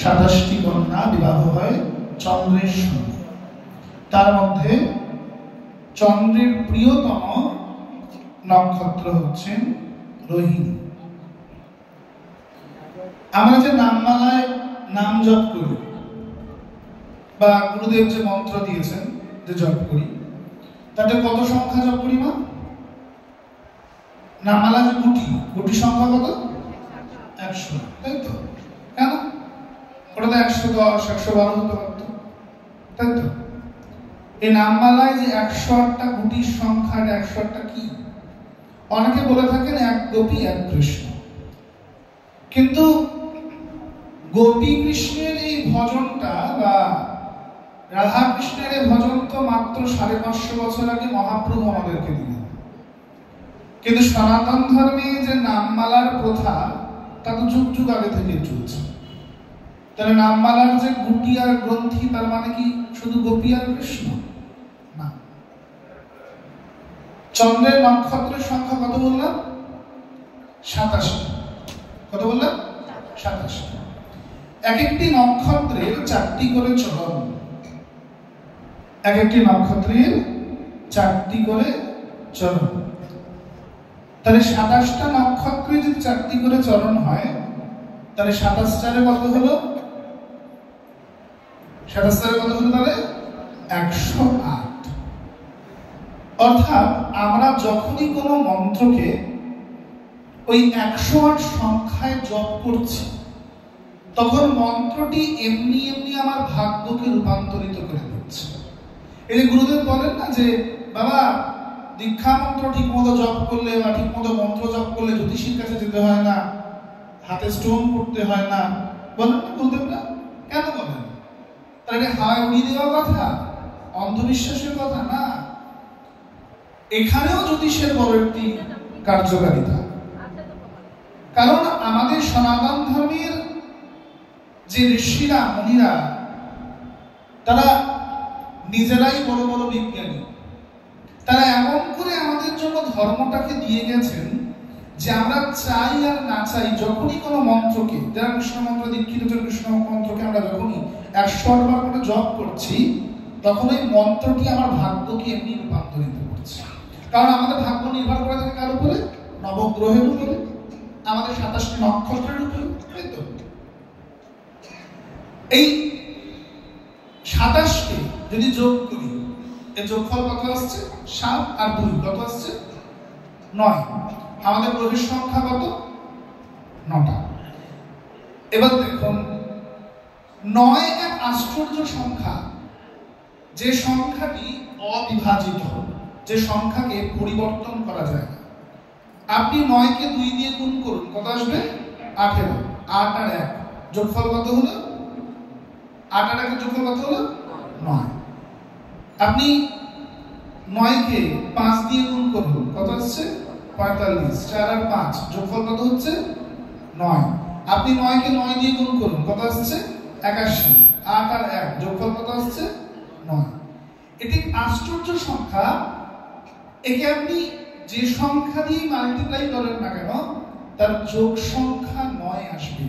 27টি কন্যা বিবাহ হয় চন্দ্রের সঙ্গে। তার মধ্যে চন্দ্রের প্রিয়তম নক্ষত্র হচ্ছেন রোহিণী। আমরা যে নামমালায় নাম জপ করি বা গুরুদেব যে মন্ত্র দিয়েছেন যে জপ করি, তাতে কত সংখ্যা জপ করি? মা, নামমালা যে গুটি সংখ্যা কত? 100, তাই তো? কেন? ওটা তো 110, 112 হতে পারত, তাই তো? এই নামমালায় যে 108টা গুটির সংখ্যা, 108টা কি? অনেকে বলে থাকেন এক গোপী এক কৃষ্ণ, কিন্তু গোপী কৃষ্ণের এই ভজনটা বা রাধা কৃষ্ণের এই ভজন তো মাত্র 550 বছর আগে মহাপ্রভু আমাদেরকে দিলেন। কিন্তু সনাতন ধর্মে যে নামমালার প্রথা, তা তো যুগ যুগ আগে থেকে চলছে। তাহলে নামমালার যে গুটি আর গ্রন্থি, তার মানে কি শুধু গোপী আর কৃষ্ণ? না। চন্দ্রের নক্ষত্রের সংখ্যা কত বললাম? 27। কত বললাম? 27। এক একটি নক্ষত্রের 4টি করে চরণ, এক একটি নক্ষত্রের 4টি করে চরণ। তাহলে 27টা নক্ষত্রে যদি 4টি করে চরণ হয়, তাহলে 27 কত হলো? 27 কত হলো? তাহলে 108। অর্থাৎ আমরা যখনই কোনো মন্ত্রকে ওই 108 সংখ্যায় জপ করছি, তখন মন্ত্রটি এমনি এমনি আমার ভাগ্যকে রূপান্তরিত করে দিচ্ছে। এই যে গুরুদেব বলেন না যে বাবা, দীক্ষা মন্ত্র ঠিক মতো জপ করলে বা ঠিক মতো মন্ত্র জপ করলে জ্যোতিষীর কাছে যেতে হয় না, হাতে স্টোন করতে হয় না, বলেন না গুরুদেব? না, কেন বলেন? তাহলে হাওয়ায় উড়িয়ে দেওয়া কথা, অন্ধবিশ্বাসের কথা না। এখানেও জ্যোতিষের বড় একটি কার্যকারিতা। কারণ আমাদের সনাতন ধর্মের যে ঋষিরা মুনিরা, তারা নিজেরাই বড় বড় বিজ্ঞানী। তারা এমন করে আমাদের জন্য ধর্মটাকে দিয়ে গেছেন যে আমরা চাই আর না চাই, যখনই কোনো মন্ত্রকে, যারা কৃষ্ণ মন্ত্র দীক্ষিত, কৃষ্ণ মন্ত্রকে আমরা যখনই 108 বার করে জপ করছি, তখন ওই মন্ত্রটি আমার ভাগ্যকে এমনি রূপান্তরিত করছে। কারণ আমাদের ভাগ্য নির্ভর করে থাকে কার উপরে? নবগ্রহের উপরে, আমাদের 27টি নক্ষত্রের উপরে, তাই তো? এই 27কে যদি যোগ করি, এর যোগফল কত আসছে? 7 আর 2 কত আসছে? 9। আমাদের গ্রহের সংখ্যা কত? 9টা। এবার দেখুন, 9 এক আশ্চর্য সংখ্যা, যে সংখ্যাটি অবিভাজিত, যে সংখ্যাকে পরিবর্তন করা যায় না। আপনি 9কে 2 দিয়ে গুণ করুন, কত আসবে? 18। 8 আর 1 যোগফল কত হলো? 8 আর 1 এর যোগফল কত হলো? 9। আপনি 9কে 5 দিয়ে গুণ করুন, কত আসছে? 45। 4 আর 5 যোগফল কত হচ্ছে? 9। আপনি 9কে 9 দিয়ে গুণ করুন, কত আসছে? 81। 8 আর 1 যোগফল কত আসছে? 9। এটি আশ্চর্য সংখ্যা। একে আপনি যে সংখ্যা দিয়ে মাল্টিপ্লাই করেন না কেন, তার যোগ সংখ্যা 9 আসবে।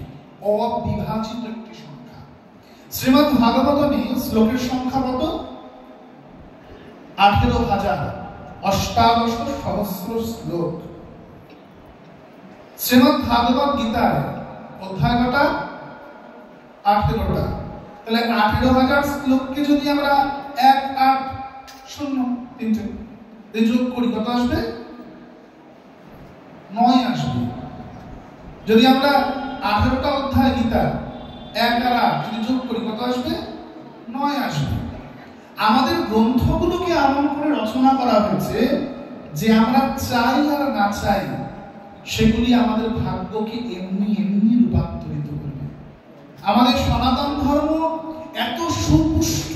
অবিভাজিত একটি সংখ্যা। শ্রীমদ্ ভাগবতমে শ্লোকের সংখ্যা কত? 18,000, 18 সহস্র শ্লোক। শ্রীমদ্ ভাগবত গীতার অধ্যায় কটা? 18টা। তাহলে 18,000 শ্লোককে যদি আমরা 1, 8, 0, 3 যোগ করি, কত আসবে? 9 আসবে। যদি আমরা 18টা অধ্যায় গীতার 1 আর 8 যদি যোগ করি, কত আসবে? 9 আসবে। আমাদের গ্রন্থগুলোকে এমন করে রচনা করা হয়েছে যে আমরা চাই আর না চাই, সেগুলি আমাদের ভাগ্যকে এমনি এমনি রূপান্তরিত করবে। আমাদের সনাতন ধর্ম এত সুপুষ্ট,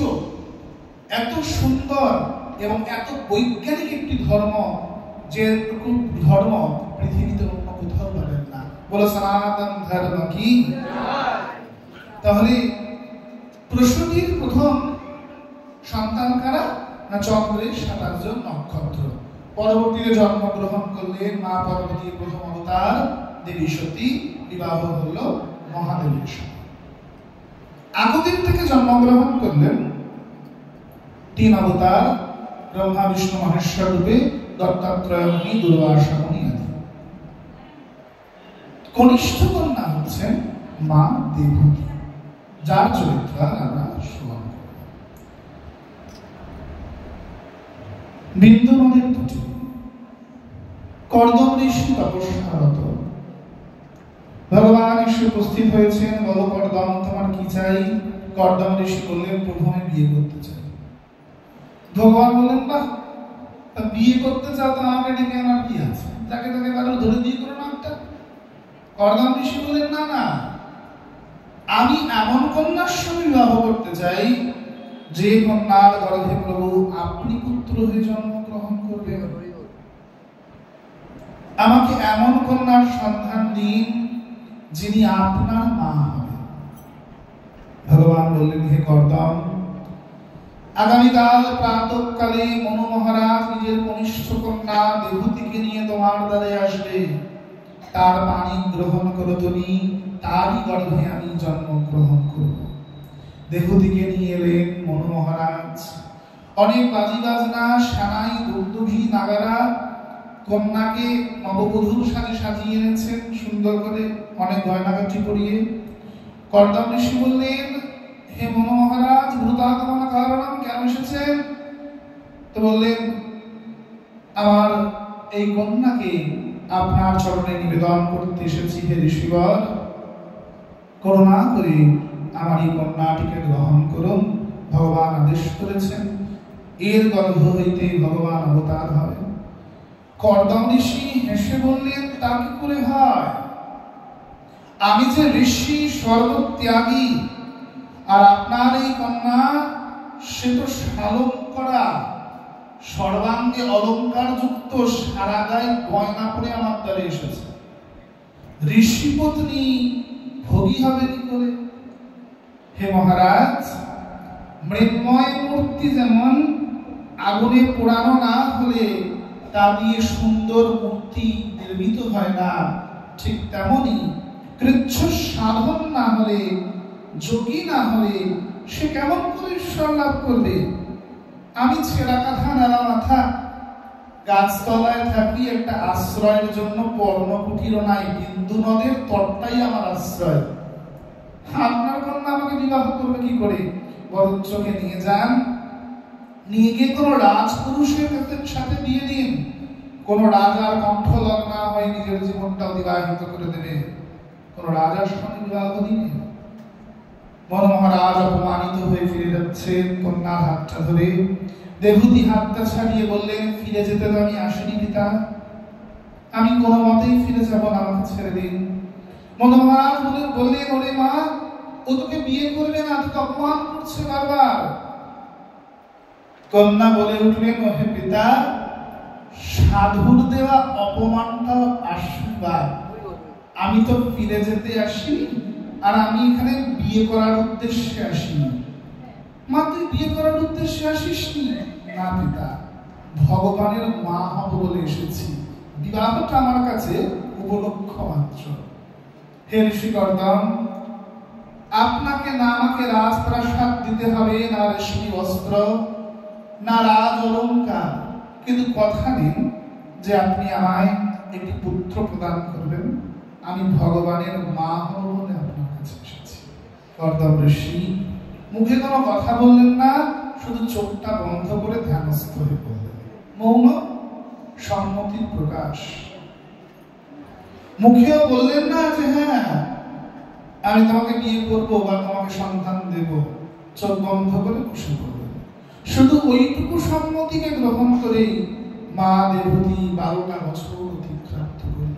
এত সুন্দর এবং এত বৈজ্ঞানিক একটি ধর্ম, যে ধর্ম পৃথিবীতে অন্য কোথাও পাবেন না। বলো সনাতন ধর্ম কি? তাহলে প্রসূতির প্রথম সন্তান কারা? না চন্দ্রের 27 জন নক্ষত্র। পরবর্তীতে জন্মগ্রহণ করলেন মা পার্বতীর প্রথম অবতার দেবী সতী, বিবাহ হলো মহাদেবের সাথে। জন্মগ্রহণ করলেন 3 অবতার, ব্রহ্মা বিষ্ণু মহেশ্বর রূপে, দত্তাত্রেয় মুনি, দুর্বাসা মুনি আদি। কনিষ্ঠ কন্যা হচ্ছেন মা দেবহূতি, যার চরিত্র আমরা শ্রবণ করব। বিন্দু নদের তটে কর্দম ঋষি তপস্যারত। ভগবান এসে উপস্থিত হয়েছেন। বলো কর্দম, তোমার কি চাই? কর্দম ঋষি বললেন, প্রভু আমি বিয়ে করতে চাই। ভগবান বললেন, বাহ, তা বিয়ে করতে চাও তো আমাকে ডেকে আনার কি আছে? যাকে তাকে বারো ধরে দিয়ে করো না একটা। কর্দম ঋষি বললেন, না না, আমি এমন কন্যার সঙ্গে বিবাহ করতে চাই যে কন্যার গর্ভে প্রভু আপনি পুত্র হয়ে জন্মগ্রহণ করবেন। আমাকে এমন কন্যার সন্ধান দিন যিনি আপনার মা হবেন। ভগবান বললেন, হে কর্দম, আগামীকাল প্রাতঃকালে মনু মহারাজ নিজের কনিষ্ঠ কন্যা দেবহূতিকে নিয়ে তোমার দ্বারে আসবে। তার পানি গ্রহণ করো তুমি, তারই গর্ভে আমি জন্মগ্রহণ করব। দেবহূতিকে নিয়ে এলেন মনু মহারাজ। অনেক বাজি বাজনা, সানাই, দুর্দুভি, নাগারা কন্যাকে নববধূর সাথে সাজিয়ে এনেছেন সুন্দর করে, অনেক গয়নাগাটি পরিয়ে। কর্দম ঋষি বললেন, হে মনু মহারাজ, ভূতাগমন কারণম, কেন এসেছেন? তো বললেন, আমার এই কন্যাকে আপনার চরণে নিবেদন করতে এসেছি হে ঋষিবর। করুণা করে আমার এই কন্যাটিকে গ্রহণ করুন। ভগবান আদেশ করেছেন, এর গর্ভ হইতে ভগবান অবতার হবেন। কর্দম ঋষি হেসে বললেন, তা কি করে হয়? আমি যে ঋষি সর্বত্যাগী, আর আপনার এই কন্যা সে তো শালঙ্করা, সর্বাঙ্গে অলঙ্কার যুক্ত, সারা গায়ে গয়না পরে আমার দ্বারে এসেছে। ঋষি পত্নী ভোগী হবে কি করে? হে মহারাজ, মৃন্ময় মূর্তি যেমন আগুনে পোড়ানো না হলে তা দিয়ে সুন্দর মূর্তি নির্মিত হয় না, ঠিক তেমনি কৃচ্ছ সাধন না হলে, যোগী না হলে সে কেমন করে ঈশ্বর লাভ করবে? আমি ছেঁড়া কাঁথা নাড়া মাথা, গাছতলায় থাকি, একটা আশ্রয়ের জন্য পর্ণকুটিরও নাই, বিন্দু নদের তটটাই আমার আশ্রয়। আপনার কন্যা আমাকে বিবাহ করবে কি করে? বরঞ্চকে নিয়ে যান, নিয়ে গিয়ে কোন রাজপুরুষের সাথে বিয়ে দিন। কোন রাজার কণ্ঠ লগ্ন হয়ে নিজের জীবনটা অতিবাহিত করে দেবে, কোন রাজার সঙ্গে বিবাহ দিন। মনু মহারাজ অপমানিত হয়ে ফিরে যাচ্ছেন কন্যার হাতটা ধরে। দেবহূতি হাতটা ছাড়িয়ে বললেন, ফিরে যেতে তো আমি আসিনি পিতা, আমি কোনো মতেই ফিরে যাব না, আমাকে ছেড়ে দিন। মনু মহারাজ বললেন, ওরে মা, ও তোকে বিয়ে করবে না, তোকে অপমান করছে বারবার। কন্যা বলে উঠলেন, ওহে পিতা, সাধুর দেওয়া অপমানটা আশীর্বাদ। আমি তো ফিরে যেতে আসিনি, আর আমি এখানে বিয়ে করার উদ্দেশ্যে আসিনি। মা, তুই বিয়ে করার উদ্দেশ্যে আসিসনি? না পিতা, ভগবানের মা হব বলে এসেছি। বিবাহটা আমার কাছে উপলক্ষ মাত্র। হে ঋষি কর্দম, আপনাকে না আমাকে রাজপ্রাসাদ দিতে হবে, না রেশমি বস্ত্র, না রাজ অলঙ্কার, কিন্তু কথা দিন যে আপনি আমায় একটি পুত্র প্রদান করবেন। আমি ভগবানের মা হব বলে আপনার কাছে এসেছি। কর্দম ঋষি মুখে কোনো কথা বললেন না, শুধু চোখটা বন্ধ করে ধ্যানস্থ হয়ে বললেন। মৌন সম্মতির প্রকাশ। মুখেও বললেন না যে হ্যাঁ আমি তোমাকে বিয়ে করবো বা তোমাকে সন্তান দেব, চোখ বন্ধ করে বসে পড়লেন। শুধু ওইটুকু সম্মতিকে গ্রহণ করে মা দেবহূতি 12টা বছর অতিক্রান্ত করলেন।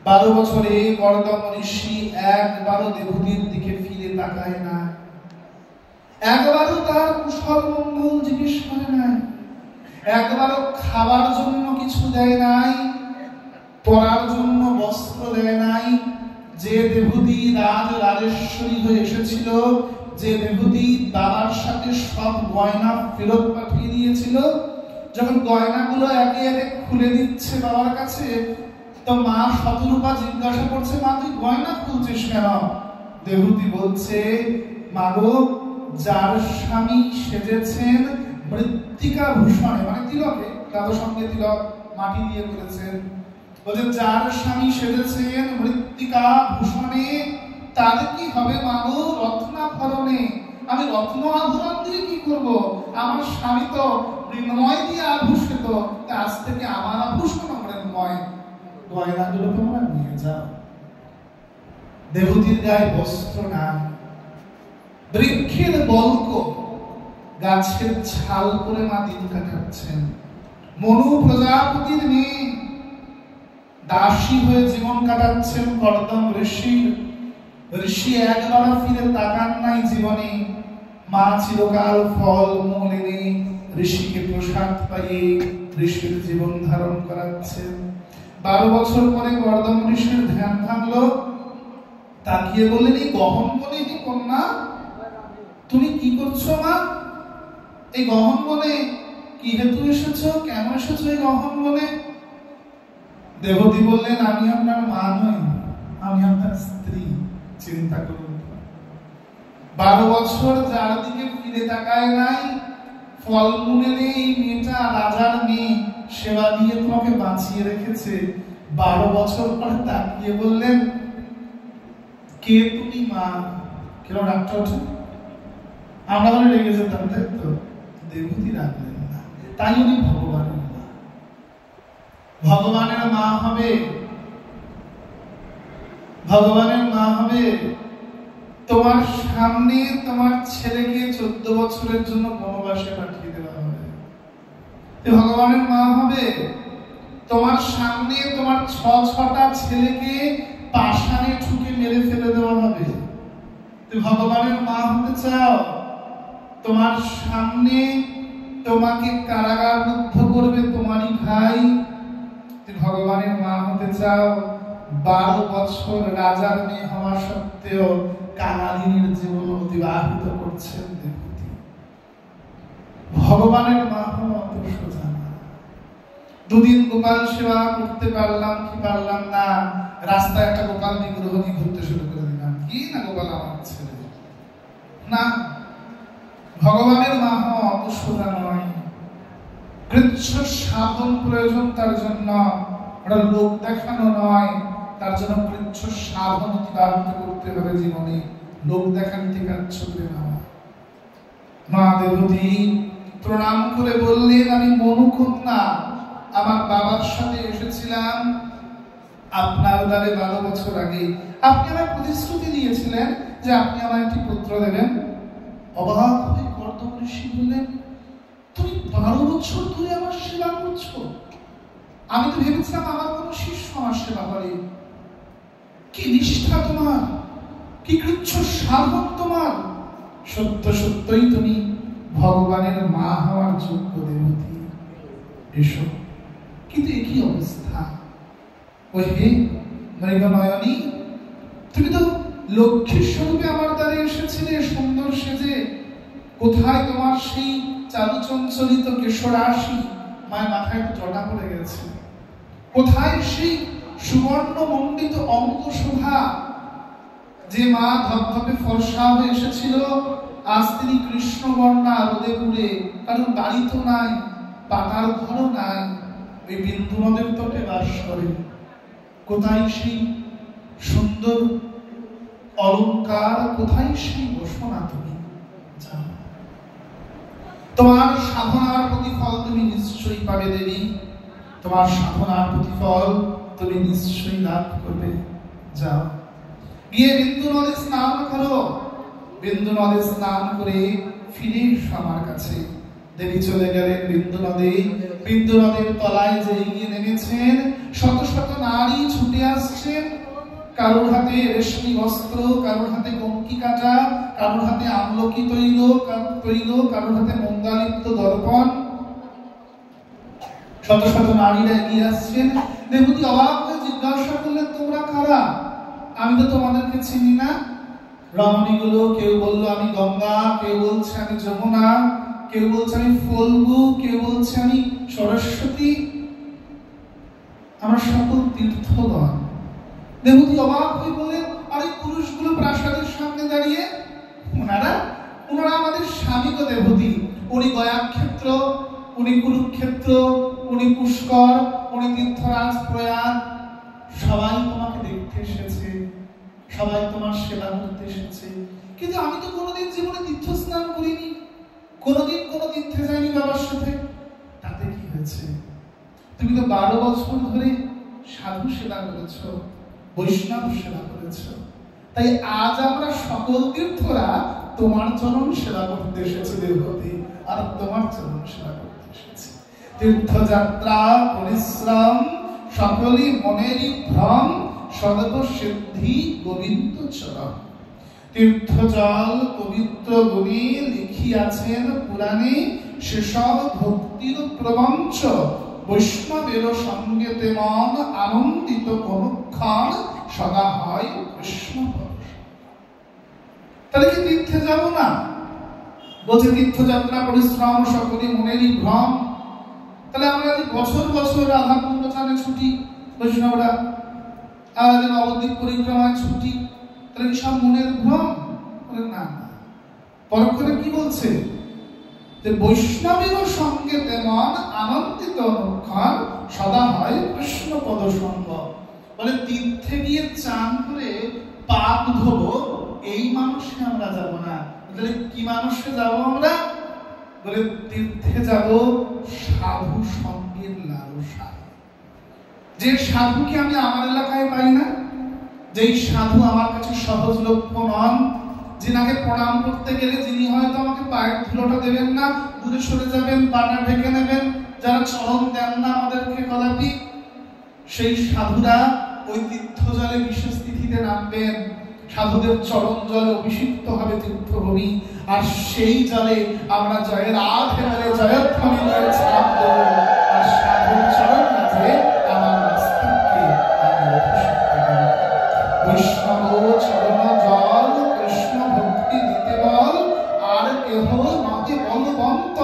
12 বছরে কর্দম ঋষি একবারও দেবহূতির দিকে ফিরে তাকায় না, একবারও তার কুশল মঙ্গল জিজ্ঞেস করে নাই, একবারও খাবার জন্য কিছু দেয় নাই, পরার জন্য বস্ত্র দেয় নাই। যে দেবহূতি রাজেশ্বরী হয়ে এসেছিল, যে দেবহূতি বাবার সাথে সব গয়না ফেরত পাঠিয়ে দিয়েছিল, যখন গয়নাগুলো একে একে খুলে দিচ্ছে বাবার কাছে, তো মা শতরূপা জিজ্ঞাসা করছে, মা তুই গয়না খুলছিস কেন? দেবহূতি বলছে, মাগো যার স্বামী সেজেছেন মৃত্তিকা ভূষণে, মানে তিলকে, তাদের সঙ্গে তিলক মাটি দিয়ে করেছেন, বলে যার স্বামী সেজেছেন মৃত্তিকা ভূষণে তার কি হবে মাগো রত্নাভরণে। আমি রত্ন আভরণ দিয়ে কি করব? আমার স্বামী তো মৃন্ময় দিয়ে আভূষিত, আজ থেকে আমার আভূষণ মৃন্ময়। গয়নাগুলো তোমরা নিয়ে যাও। দেবতীর গায়ে বস্ত্র নাই, বৃক্ষের বল্ক গাছের ছাল করে মা দিন কাটাচ্ছেন। মনু প্রজাপতির মেয়ে দাসী হয়ে জীবন কাটাচ্ছেন কর্দম ঋষির। ঋষি একবার ফিরে তাকান নাই জীবনে, মা চিরকাল ফল মূল এনে ঋষিকে প্রসাদ পাইয়ে ঋষির জীবন ধারণ করাচ্ছেন। 12 বছর পরে কর্দম ঋষির ধ্যান ভাঙলো, তাকিয়ে বললেন এই গহন বনে কি কন্যা, তুমি কি করছো মা? এই গহন বনে কি হেতু এসেছো, কেন এসেছো এই গহন বনে? দেবতী বললেন আমি আপনার মা নই, আমি আপনার স্ত্রী। চিন্তা করুন, 12 বছর যার দিকে ফিরে তাকায় নাই, ফলমূলের এই মেয়েটা রাজার মেয়ে, সেবা দিয়ে তোমাকে বাঁচিয়ে রেখেছে। 12 বছর পরে তাকিয়ে বললেন কে তুমি মা? কেন রাগটা ওঠে? আমরা বলে রেগে যেতাম, তাই তো? দেবতী রাখলেন না, তাই উনি ভগবানের মা। ভগবানের মা হবে, ভগবানের মা হবে। তোমার সামনে তোমার ছেলেকে 14 বছরের জন্য বনবাসে পাঠিয়ে দেওয়া হবে, ভগবানের মা হবে। তোমার সামনে তোমার 6টা ছেলেকে পাষাণে ঠুকে মেরে ফেলে দেওয়া হবে। তুমি ভগবানের মা হতে চাও? তোমার সামনে তোমাকে কারাগাররুদ্ধ করবে তোমারই ভাই, তুমি ভগবানের মা হতে চাও? 12 বছর রাজার মেয়ে হওয়া সত্ত্বেও কাঙালিনীর জীবন অতিবাহিত করছেন দেবতী। ভগবানের মা হওয়া অত সোজা না। 2 দিন গোপাল সেবা করতে পারলাম কি পারলাম না, রাস্তায় একটা গোপাল বিগ্রহ নিয়ে ঘুরতে শুরু করে দিলাম, কি না গোপাল আমার ছেলে না। ভগবানের মা হওয়া অত সোজা নয়। কৃচ্ছ সাধন প্রয়োজন তার জন্য, ওটা লোক দেখানো নয়। তার জন্য কৃচ্ছ সাধন অতিবাহিত করতে হবে জীবনে, লোক দেখানিতে কাজ চলবে না। মা দেবতী প্রণাম করে বললেন আমি মনুকন্যা, আমার বাবার সাথে এসেছিলাম আপনার দ্বারে 12 বছর আগে। আপনি আমায় প্রতিশ্রুতি দিয়েছিলেন যে আপনি আমায় একটি পুত্র দেবেন। অবাক হয়ে কর্দম ঋষি বললেন তুমি 12 বছর ধরে আমার সেবা করছো? আমি তো ভেবেছিলাম আমার কোনো শিষ্য আমার সেবা করে। কি নিষ্ঠা তোমার, কি কৃচ্ছ সাধন তোমার! সত্য সত্যই তুমি ভগবানের মা হওয়ার যোগ্য দেবতী। এসো। কিন্তু একই অবস্থা, ওই হে মৃগনয়নী, তুমি তো লক্ষ্মীর স্বরূপে আমার দ্বারে এসেছিলে সুন্দর সেজে। কোথায় তোমার সেই চারুচঞ্চলিত কেশরাশি? মায়ের মাথায় একটু জটা পড়ে গেছে। কোথায় সেই সুবর্ণ মণ্ডিত অঙ্গ শোভা? যে মা ধবধবে ফর্সা হয়ে এসেছিল, আজ তিনি কৃষ্ণবর্ণা রোদে পুড়ে, কারণ বাড়ি তো নাই, পাতার ঘরও নাই, ওই বিন্দু নদের তটে বাস করে। কোথায় সেই সুন্দর অলঙ্কার, কোথায় সেই বসনা? তুমি জানো, তোমার সাধনার প্রতিফল তুমি নিশ্চয়ই পাবে দেবী। তোমার সাধনার প্রতিফল তুমি নিশ্চয়ই লাভ করবে। যাও, গিয়ে বিন্দু নদে স্নান করো। বিন্দু নদে স্নান করে ফিরে এসো আমার কাছে। দেবী চলে গেলেন বিন্দু নদে। বিন্দু নদের তলায় যে এগিয়ে নেমেছেন, শত শত নারী ছুটে আসছেন। কারোর হাতে রেশমি বস্ত্র, কারোর হাতে কঙ্কি কাটা, কারোর হাতে আমলকি তৈল, কারোর হাতে মন্দালিপ্ত দর্পণ। শত শত নারীরা এগিয়ে আসছেন। দেবতী অবাক হয়ে জিজ্ঞাসা করলেন তোমরা কারা? আমি তো তোমাদেরকে চিনি না। রমণীগুলো কেউ বলল আমি গঙ্গা, কেউ বলছে আমি যমুনা, কেউ বলছে আমি ফল্গু, কেউ বলছে আমি সরস্বতী, আমরা সকল তীর্থগণ। দেবতী অবাক হয়ে বললেন আর এই পুরুষগুলো প্রাসাদের সামনে দাঁড়িয়ে, ওনারা গয়াক্ষেত্র, উনি কুরুক্ষেত্র, উনি পুষ্কর, উনি তীর্থরাজ প্রয়াগ, সবাই তোমাকে দেখতে এসেছে, সবাই তোমার সেবা করতে এসেছে, কিন্তু আমি তো কোনোদিন জীবনে তীর্থ স্নান করিনি, কোনোদিন কোনো তীর্থে যাইনি বাবার সাথে। তাতে কি হয়েছে? তুমি তো 12 বছর ধরে সাধু সেবা করেছ, বৈষ্ণব সেবা করেছ, তাই আজ আমরা সকল তীর্থরা তোমার চরণ সেবা করতে এসেছি দেবতী, আর তোমার চরণ সেবা করতে এসেছি। তীর্থযাত্রা পরিশ্রম সকলই মনেরই ভ্রম, সদব সিদ্ধি গোবিন্দ চরণ। তীর্থজল পবিত্র গুণে লিখিয়াছেন পুরাণে, সেসব ভক্তির প্রবঞ্চ, বৈষ্ণবের সঙ্গেতে মন আনন্দিত অনুক্ষণ, সদা হয় কৃষ্ণ। তাহলে কি তীর্থে যাব না? বলছে তীর্থযাত্রা পরিশ্রম সকলই মনেরই ভ্রম। তাহলে আমরা বছর বছর রাধা কুণ্ড স্নানে ছুটি, বৈষ্ণবরা আর নবদ্বীপ পরিক্রমায় ছুটি, তাহলে সব মনের ভ্রম? না, পরক্ষণে কি বলছে? যে বৈষ্ণবের সঙ্গে তেমন আনন্দিত অনুক্ষণ, সদা হয় কৃষ্ণ পদ সঙ্গ। বলে তীর্থে গিয়ে চান করে পাপ ধোবো, এই মানুষে আমরা যাব না। তাহলে কি মানুষে যাব আমরা? বলে তীর্থে যাব সাধু সঙ্গের লালসা। যে সাধুকে আমি আমার এলাকায় পাই না, যেই সাধু আমার কাছে সহজলভ্য নন, যিনাকে প্রণাম করতে গেলে যিনি হয়তো আমাকে পায়ের ধুলোটা দেবেন না, দূরে সরে যাবেন, পাটা ঢেকে নেবেন, যারা চরণ দেন না আমাদেরকে কদাপি, সেই সাধুরা ওই তীর্থ জলে বিশেষ তিথিতে নামবেন, সাধুদের চরণ জলে অভিষিক্ত হবে তীর্থভূমি, আর সেই জলে আমরা জয়ের আধে বলে জয়ধ্বনি দিয়ে ছাপ দেব, আর সাধুর চরণ মাঝে আমার মস্তককে আমি অভিষিক্ত করব। বৈষ্ণব চরণ জল কৃষ্ণ ভক্তি দিতে বল, আর কেহ নহে বলবন্ত,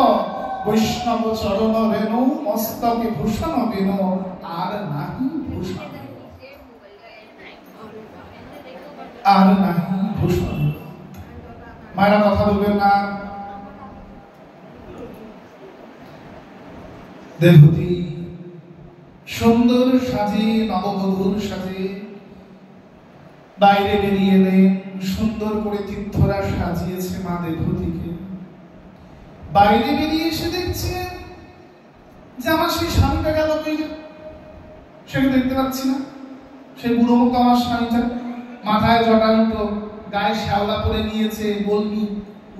বৈষ্ণব চরণ রেণু মস্তকে ভূষণ বেনু, আর নাহি ভূষণ, আর নাহি ভূষণ। মায়েরা কথা বলবেন না। দেবতী সুন্দর সাজে, নববধূর সাজে বাইরে বেরিয়ে এলেন। সুন্দর করে তীর্থরা সাজিয়েছে মা দেবতীকে। বাইরে বেরিয়ে এসে দেখছে যে আমার সেই স্বামীটা গেল কইলে, সেটা দেখতে পাচ্ছি না। সেই বুড়ো মতো আমার স্বামীটা, মাথায় জটা উঠো, গায়ে শ্যাওলা পরে নিয়েছে, বলবি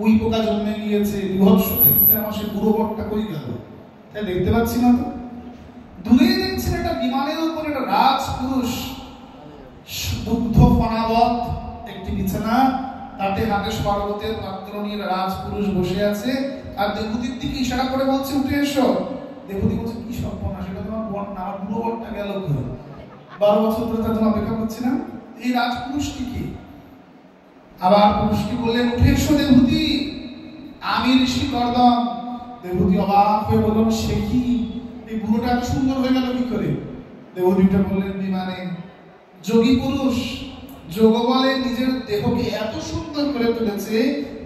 উই পোকা জন্মে গিয়েছে, বিভৎস দেখতে আমার সেই বুড়ো বরটা কই গেল, তাই দেখতে পাচ্ছি না তো। দূরে দেখছেন একটা বিমানের উপর একটা রাজপুরুষ, দুগ্ধ ফনাবত একটি বিছানা, তাতে হাতে শরবতের পাত্র নিয়ে রাজপুরুষ বসে আছে, আর দেবতীর দিকে ইশারা করে বলছে উঠে এসো। দেবতী বলছে কি সর্বনাশ, সেটা তোমার বর না, আমার বুড়ো বরটা গেল কই? 12 বছর ধরে তার জন্য অপেক্ষা করছি না। এই রাজপুরুষটি কি? আবার পুরুষটি বললেন উঠে এসো দেবতী, আমি ঋষি কর্দম। দেবতী অবাক হয়ে বললেন সে কি, এই বুড়োটা এত সুন্দর হয়ে গেল কি করে? দেবতীটা বললেন বিমানে যোগী পুরুষ যোগ বলে নিজের দেহকে এত সুন্দর করে তুলেছে,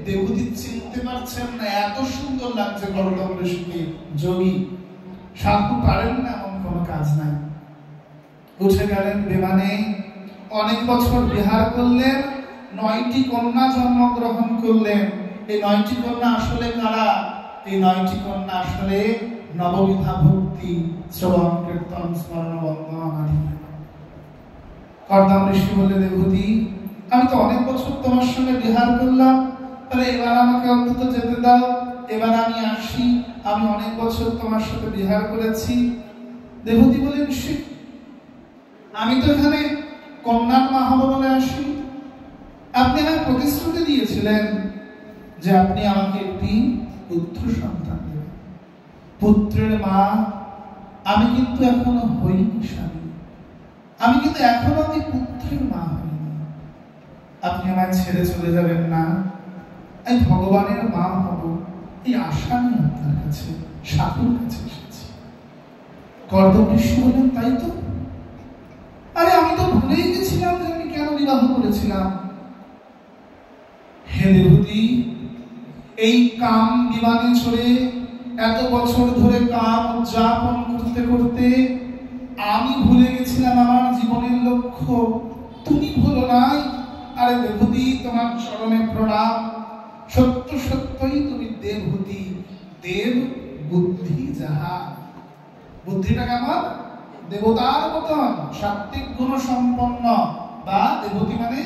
দেবতী চিনতে পারছেন না, এত সুন্দর লাগছে কর্দম ঋষিকে। যোগী সাধু পারেন না এমন কোনো কাজ নাই। উঠে গেলেন বিমানে, অনেক বছর বিহার করলেন, 9টি কন্যা জন্মগ্রহণ করলেন। এই 9টি কন্যা আসলে কারা? এই 9টি কন্যা আসলে নববিধা ভক্তি, শ্রবণ কীর্তন স্মরণ বন্দনা আদি। কর্দম ঋষি বলে দেবতী আমি তো অনেক বছর তোমার সঙ্গে বিহার করলাম, তাহলে এবার আমাকে অন্তত যেতে দাও, এবার আমি আসি, আমি অনেক বছর তোমার সাথে বিহার করেছি। দেবতী বলে ঋষি আমি তো এখানে কন্যার মা হব বলে আসি। আপনি আমাকে প্রতিশ্রুতি দিয়েছিলেন যে আপনি আমাকে একটি পুত্র সন্তান দেবেন, পুত্রের মা আমি কিন্তু এখনো হইনি স্বামী, আমি কিন্তু এখনো আমি পুত্রের মা হইনি। আপনি আমায় ছেড়ে চলে যাবেন না, আমি ভগবানের মা হব, এই আশা নিয়ে আপনার কাছে সাধুর কাছে এসেছি। কর্দম ঋষি বললেন তাই তো, আরে আমি তো ভুলেই গেছিলাম যে আমি কেন বিবাহ করেছিলাম। হে দেবতী এই কাম বিমানে চড়ে এত বছর ধরে কাম উদযাপন করতে করতে আমি ভুলে গেছিলাম আমার জীবনের লক্ষ্য, তুমি ভুলো নাই। আরে দেবহূতি, তোমার চরণে প্রণাম। সত্য সত্যই তুমি দেবহূতি, দেব বুদ্ধি যাহা। বুদ্ধিটা কেমন? দেবতার মতন, সাত্ত্বিক গুণ সম্পন্ন। বা দেবহূতি মানে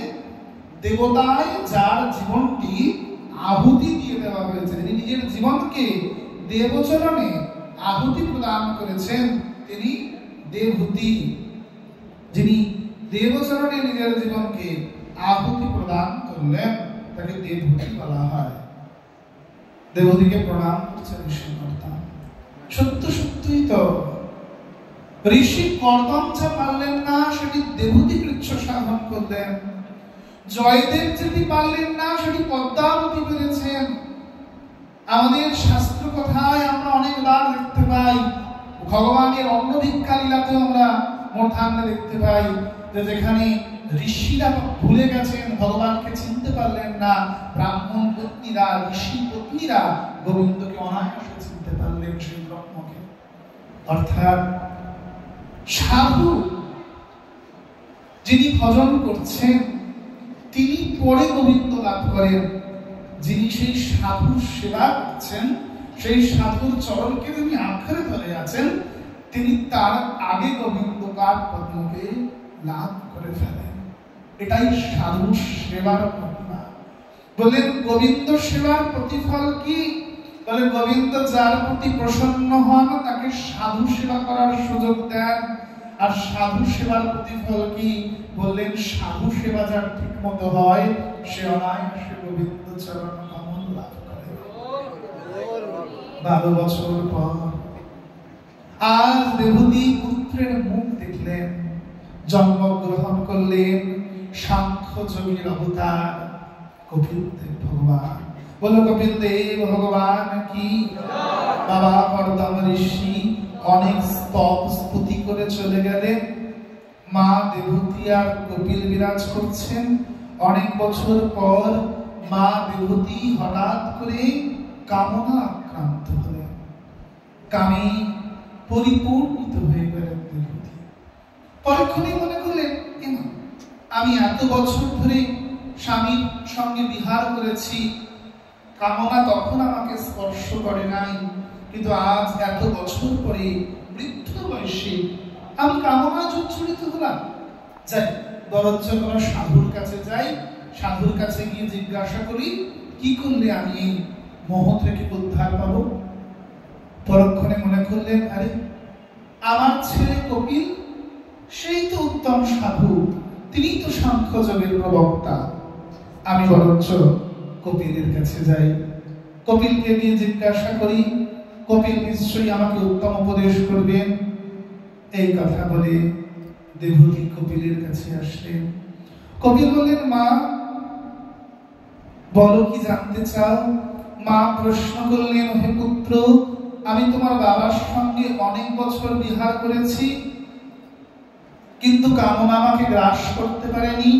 দেবতায় যার জীবনটি আহুতি দিয়ে দেওয়া হয়েছে, যিনি নিজের জীবনকে দেবচরণে আহুতি প্রদান করেছেন, তিনি দেবহূতি। যিনি দেবচরণে নিজের জীবনকে আহুতি প্রদান করলেন তাকে দেবহূতি বলা হয়। দেবহূতিকে প্রণাম করছে ঋষি কর্দম। সত্য সত্যই তো ঋষি কর্দম যা পারলেন না সেটি দেবহূতি কৃচ্ছ সাধন করলেন। জয়দেব যেটি পারলেন না সেটি পদ্মাবতী পেরেছেন। আমাদের শাস্ত্র কথায় আমরা অনেকবার দেখতে পাই, ভগবানের অন্নভিক্ষা লীলাতেও আমরা মূর্ধান্যে দেখতে পাই যে যেখানে ঋষিরা ভুলে গেছেন, ভগবানকে চিনতে পারলেন না, ব্রাহ্মণ পত্নীরা, ঋষি পত্নীরা গোবিন্দকে অনায়াসে চিনতে পারলেন, সেই ব্রহ্মকে। অর্থাৎ সাধু যিনি ভজন করছেন তিনি পরে গোবিন্দ লাভ করেন। যিনি সেই সাধুর সেবা করছেন, সেই সাধুর চরণকে তিনি আঁকড়ে ধরে আছেন, তিনি তার আগে গোবিন্দকার পদ্মকে লাভ করে ফেলেন। এটাই সাধু সেবার মহিমা। বলেন গোবিন্দ সেবার প্রতিফল কি? বলে গোবিন্দ যার প্রতি প্রসন্ন হন তাকে সাধু সেবা করার সুযোগ দেন। আর সাধু সেবার প্রতিফল কি? বললেন সাধু সেবা যার ঠিক মতো হয় সে অনায়াসে গোবিন্দ চরণ কমল লাভ করে। 12 বছর পর আজ দেবহূতি পুত্রের মুখ দেখলেন, জন্মগ্রহণ করলেন সাংখ্য যোগীর অবতার কপিল দেব ভগবান। বলো কপিল দেব ভগবান কি। বাবা কর্দম ঋষি অনেক স্তব স্তুতি করে চলে গেলেন। মা দেবহূতি আর কপিল বিরাজ করছেন। অনেক বছর পর মা দেবহূতি হঠাৎ করে কামনা আক্রান্ত হলেন, কামে পরিপূর্ণিত হয়ে গেলেন দেবহূতি। পরক্ষণেই মনে করলেন, আমি এত বছর ধরে স্বামীর সঙ্গে বিহার করেছি, কামনা তখন আমাকে স্পর্শ করে নাই, কিন্তু আজ এত বছর পরে বৃদ্ধ বয়সে আমি কামনা জর্জরিত হলাম। যাই বরঞ্চ কোনো সাধুর কাছে যাই, সাধুর কাছে গিয়ে জিজ্ঞাসা করি কি করলে আমি এই মোহ থেকে উদ্ধার পাবো। পরক্ষণে মনে করলেন, আরে আমার ছেলে কপিল সেই তো উত্তম সাধু, তিনি তো সাংখ্য যোগের প্রবক্তা। আমি বরঞ্চ কপিলের কাছে যাই, কপিলকে গিয়ে জিজ্ঞাসা করি, কপিল নিশ্চয়ই আমাকে উত্তম উপদেশ করবেন। এই কথা বলে দেবহূতি কপিলের কাছে আসলেন। কপিল বললেন, মা বলো কি জানতে চাও? মা প্রশ্ন করলেন, হে পুত্র, আমি তোমার বাবার সঙ্গে অনেক বছর বিহার করেছি, কিন্তু কামনা আমাকে গ্রাস করতে পারেনি।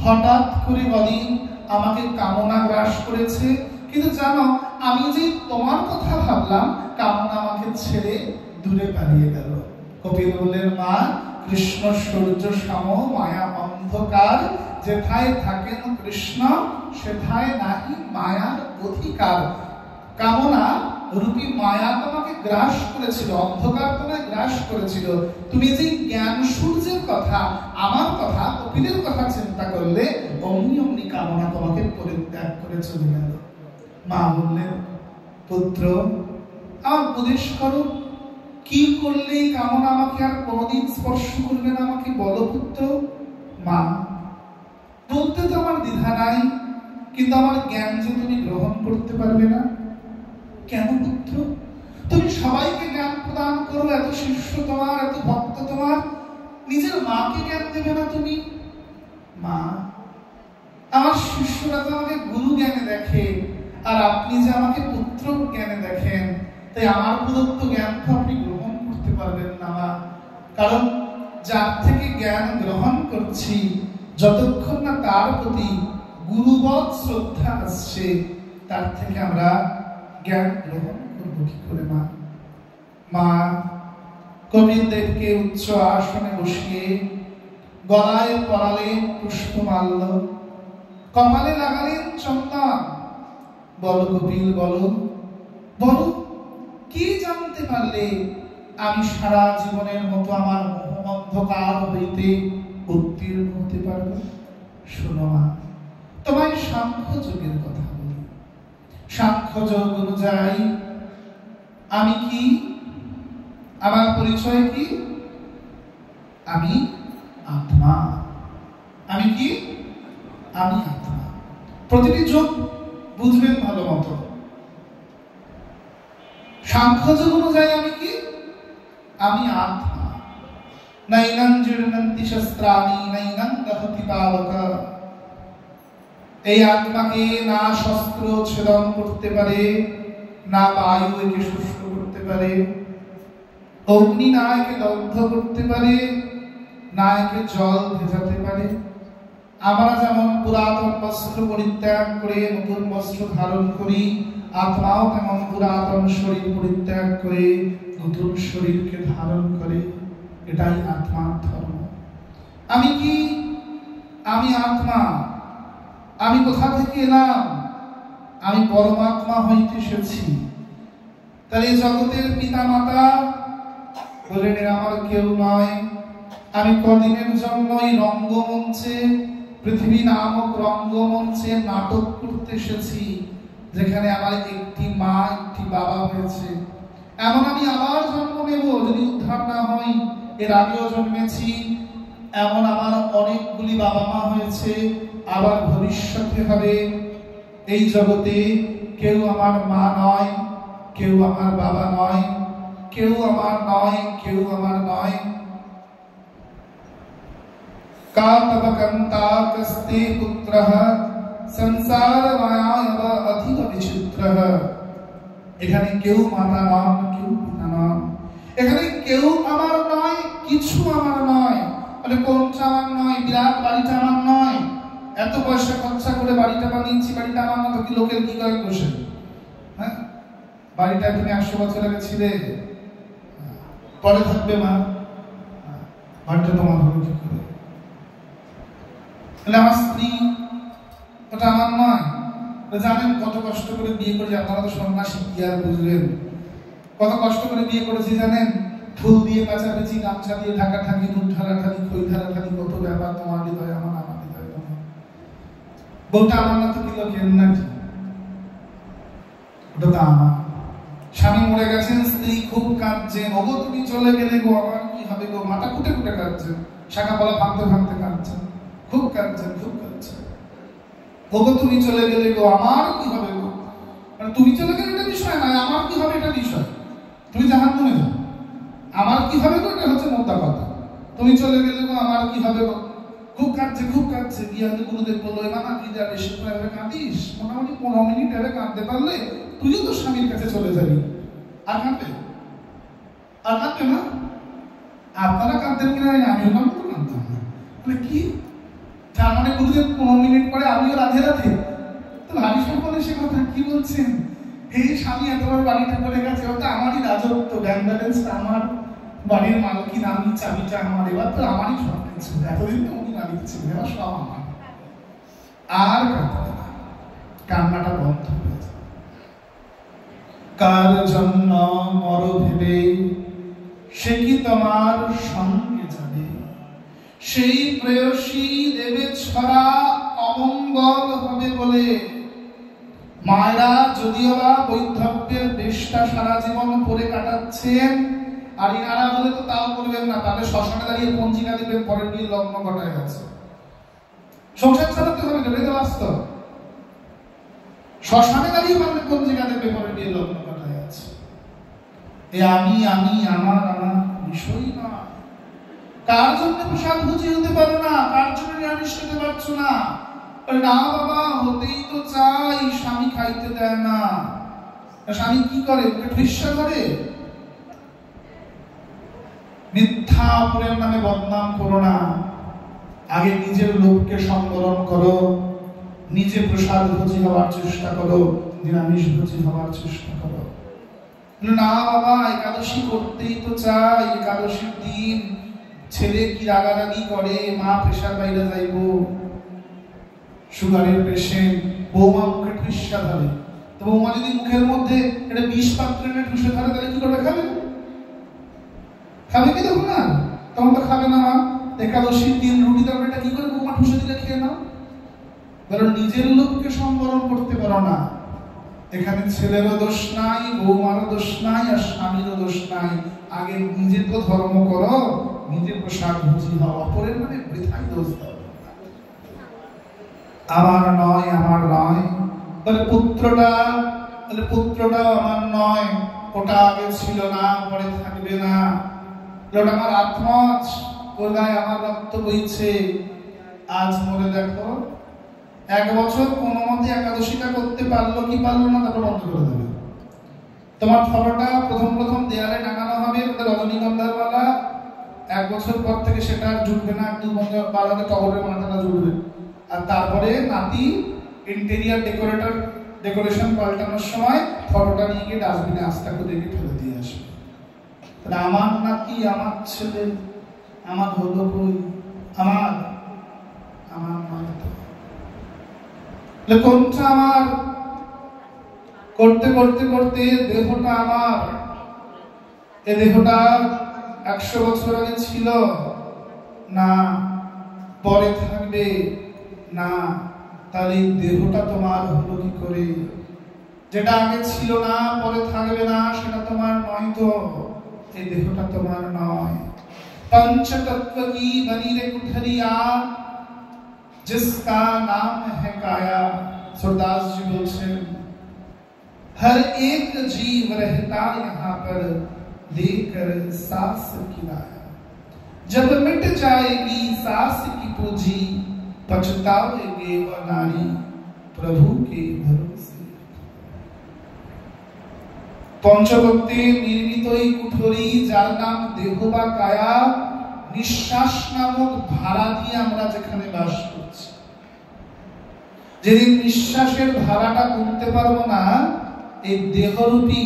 হঠাৎ করে বদিন আমাকে কামনা গ্রাস করেছে, কিন্তু জানো আমি যে তোমার কথা ভাবলাম, কামনা আমাকে ছেড়ে দূরে পালিয়ে গেল। কপিল বললেন, মা কৃষ্ণ সূর্য সম মায়া অন্ধকার, যেথায় থাকেন কৃষ্ণ সেথায় নাহি মায়ার অধিকার। কামনা রূপী মায়া তোমাকে গ্রাস করেছিল, অন্ধকার তোমায় গ্রাস করেছিল। তুমি যে জ্ঞান সূর্যের কথা, আমার কথা, কপিলের কথা চিন্তা করলে অমনি অমনি কামনা তোমাকে পরিত্যাগ করে চলে গেল। মা বললেন, পুত্র আমার উপদেশ করো, কি করলে কামনা আমাকে আর কোনোদিন স্পর্শ করবে না, আমাকে বলো পুত্র। মা বলতে তো আমার দ্বিধা নাই, কিন্তু আমার জ্ঞান যে তুমি গ্রহণ করতে পারবে না। কেন পুত্র? তুমি সবাইকে জ্ঞান প্রদান করো, এত শিষ্য তোমার, এত ভক্ত তোমার, নিজের মাকে জ্ঞান দেবে না তুমি? মা আমার শিষ্যরা তো আমাকে গুরু জ্ঞানে দেখে, আর আপনি যে আমাকে পুত্র জ্ঞানে দেখেন, তাই আমার প্রদত্ত জ্ঞান তো আপনি গ্রহণ করতে পারবেন না মা। কারণ যার থেকে জ্ঞান গ্রহণ করছি, যতক্ষণ না তার প্রতি গুরুবৎ শ্রদ্ধা আসছে, তার থেকে আমরা জ্ঞান গ্রহণ করবো কি করে মা? মা কপিলদেবকে উচ্চ আসনে বসিয়ে গলায় পরালেন পুষ্পমাল্য, কপালে লাগালেন চন্দন। বলো কপিল, বলো বলো, কি জানতে পারলে আমি সারা জীবনের মতো আমার মোহ অন্ধকার হইতে উত্তীর্ণ হতে পারবো? শোনো মা, তোমায় সাংখ্য যোগের কথা বলি। সাংখ্য যোগ অনুযায়ী আমি কি, আমার পরিচয় কি? আমি আত্মা। আমি কি? আমি আত্মা। প্রতিটি যোগ বুঝবেন ভালো মতো। সাংখ্য যোগ অনুযায়ী আমি কি? আমি আত্মা। নৈনং জীর্ণন্তি শস্ত্রাণি নৈনং দহতি পাবকা। এই আত্মাকে না শস্ত্র ছেদন করতে পারে, না বায়ু একে শুষ্ক করতে পারে, অগ্নি না একে দগ্ধ করতে পারে, না একে জল ভেজাতে পারে। আমরা যেমন পুরাতন বস্ত্র পরিত্যাগ করে নতুন বস্ত্র ধারণ করি, আত্মাও তেমন পুরাতন শরীর পরিত্যাগ করে নতুন শরীরকে ধারণ করে। এটাই আত্মার ধর্ম। আমি কি? আমি আত্মা। আমি কোথা থেকে এলাম? আমি পরমাত্মা হইতে এসেছি। তাহলে জগতের পিতা মাতা বলেন আমার কেউ নয়। আমি কদিনের জন্য এই রঙ্গমঞ্চে, পৃথিবী নামক রঙ্গমঞ্চে নাটক করতে এসেছি, যেখানে আমার একটি মা একটি বাবা হয়েছে। এমন আমি আবার জন্ম নেব যদি উদ্ধার না হই। এর আগেও জন্মেছি, এমন আমার অনেকগুলি বাবা মা হয়েছে, আবার ভবিষ্যতে হবে। এই জগতে কেউ আমার মা নয়, কেউ আমার বাবা নয়, কেউ আমার নয়, কেউ আমার নয়। কাতবকন্তা কস্তে পুত্রঃ সংসার মায়াব অধিক বিচিত্রঃ। এখানে কেউ মাতা নন, কেউ পিতা নন। এখানে কেউ আমার নয়, কিছু আমার নয়। মানে কোনটা আমার নয়? বিরাট বাড়িটা আমার নয়। এত পয়সা খরচা করে বাড়িটা বানিয়েছি, বাড়িটা আমার না তো কি লোকের কি করে বসে? হ্যাঁ, বাড়িটা তুমি 100 বছর আগে ছিলে, পরে থাকবে মা, বাড়িটা তোমার হবে কি করে? তাহলে আমার স্ত্রী ওটা আমার নয়। জানেন কত কষ্ট করে বিয়ে করেছি? আপনারা তো সন্ন্যাসী, কি আর বুঝলেন? কত কষ্ট করে বিয়ে করেছি জানেন? ফুল দিয়ে কাছাকাছি, গামছা দিয়ে ঢাকা ঢাকি, দুধ ঢালা ঢালি, খই ঢালা ঢালি, কত ব্যাপার। তোমার হৃদয় আমার, আমার হৃদয় তোমার। বউটা আমার না তো কি লোকের নাকি? ওটা তো আমার। স্বামী মরে গেছেন, স্ত্রী খুব কাঁদছেন, ওগো তুমি চলে গেলে গো আমার কি হবে গো, মাথা কুটে কুটে কাঁদছেন, শাখা পলা ভাঙতে ভাঙতে কাঁদছেন, খুব কাঁদছেন, খুব কাঁদছেন। ওগো তুমি চলে গেলে গো আমার কি হবে গো। মানে তুমি চলে গেলে এটা বিষয় নয়, আমার কি হবে এটা বিষয়। তুমি জাহান্নামে যাও, আমার কি হবে গো এটা হচ্ছে মোদ্দা কথা। তুমি চলে গেলে গো আমার কি হবে গো। খুব কাঁদছে, খুব কাঁদছে। গিয়ে গুরুদেব বললো, মামা তুই যা বেশি করে কাঁদিস, মোটামুটি 15 মিনিট এভাবে কাঁদতে পারলে তুইও তো স্বামীর কাছে চলে যাবি। আর কাঁদবে? আর কাঁদবে না? আপনারা কাঁদতেন কিনা আমিও কাঁদতে কাঁদতাম না। মানে কি? তার মানে গুরুদেব 15 মিনিট পরে আমিও রাধে রাধে। তো ভাবি সকলে সে কথা কি বলছেন? হে স্বামী এতবার বাড়িটা করে গেছে, ওটা আমারই রাজত্ব, ব্যাংক ব্যালেন্সটা আমার, বাড়ির মালকিন আমি, চাবিটা আমার, এবার তো আমারই সব কিছু। এতদিন তো উনি মালিক ছিলেন, এবার সব আমার। আর কান্নাটা বন্ধ হয়ে যায়। কার জন্য মর ভেবে সে কি তোমার সঙ্গে যাবে? সেই প্রেয়সী দেবে ছড়া অমঙ্গল হবে বলে। মায়েরা যদিও বা বৈধব্যের দেশটা সারা জীবন পরে কাটাচ্ছেন, আর ইনারা বলে তো তাও করবেন না, তাহলে শ্মশানে দাঁড়িয়ে পঞ্জিকা দেবেন, পরের দিন লগ্ন ঘটায় গেছে। সংসার চালাতে হবে, এটা বাস্তব। শ্মশানে দাঁড়িয়ে পারলে পঞ্জিকা দেবে, পরের দিন লগ্ন ঘটায় গেছে। এই আমি আমি আমার আমার বিষয় না। কার জন্য প্রসাদ ভুজি হতে পারো না? কার জন্য নিরামিষ খেতে পারছো না? না বাবা, হতেই তো চাই, স্বামী খাইতে দেয় না। স্বামী কি করে? ওকে ঠুইসা করে। মিথ্যা অপরের নামে বদনাম করো না। আগে নিজের লোককে সম্বরণ করো, নিজে প্রসাদ ভোজি হওয়ার চেষ্টা করো, নিরামিষ ভোজি হওয়ার চেষ্টা করো। না বাবা, একাদশী করতেই তো চাই, একাদশীর দিন ছেলে কি রাগারাগি করে, মা প্রেশার বাইরে যাইব, সুগারের পেশেন্ট, বৌমা মুখে ঠুসা ধরে, তো বৌমা যদি মুখের মধ্যে এটা বিষ পাত্রে না ঠুসে ধরে, তাহলে কি করে খাবে? খাবে কি তখন? না, তখন তো খাবে না। একাদশীর দিন রুটি তরকারিটা কি করে বৌমা ঠুসে দিলে খেয়ে নাও? কারণ নিজের লোককে সম্বরণ করতে পারো না। এখানে ছেলেরও দোষ নাই, বৌমারও দোষ নাই, আর স্বামীরও দোষ নাই। আগে নিজে তো ধর্ম করো, নিজে প্রসাদ ভুজি হও, অপরের মানে বৃথাই দোষ দাও। আমার নয়, আমার নয়, তাহলে পুত্রটাও আমার নয়, ওটা আগে ছিল না, পরে থাকবে না। ওটা আমার আত্মা, ওর গায়ে আমার রক্ত বইছে। আজ মরে দেখো, 1 বছর কোনো মতে একাদশীটা করতে পারলো কি পারলো না, তারপর বন্ধ করে দেবে। তোমার ফটোটা প্রথম দেয়ালে টাঙানো হবে, ওটা রজনীগন্ধার মালা। 1 বছর পর থেকে সেটা জুটবে না, 1-2 বছর বাড়াতে টগরের মালাটা জুটবে। আর তারপরে নাতি ইন্টেরিয়ার ডেকোরেশন পাল্টানোর সময় ফটোটা নিয়ে গিয়ে ডাস্টবিনে আস্তে করে রেখে ফেলে দিয়ে আসবে। তাহলে আমার নাতি, আমার ছেলে, আমার হলো কই? আমার নয় তো। কোনটা আমার? করতে করতে করতে দেহটা আমার। এ দেহটা 100 বছর আগে ছিল না, পরে থাকবে না, তাহলে দেহটা তোমার হলো কি করে? যেটা আগে ছিল না, পরে থাকবে না, সেটা তোমার নয় তো। এই দেহটা তোমার নয়। पंचतत्व की बनी रे कुठरिया, जिसका नाम है काया। सूरदास जी बोलते, हर एक जीव रहता यहाँ पर लेकर सांस किराया। जब मिट जाएगी सांस की पूंजी, पछताओगे वह नारी प्रभु के भरोसे। পঞ্চভক্তে নির্মিত এই কুঠরি, যার নাম দেহ বা কায়া, নিঃশ্বাস নামক ভাড়া দিয়ে আমরা যেখানে বাস করছি। যেদিন নিঃশ্বাসের ভাড়াটা করতে পারবো না, এই দেহরূপী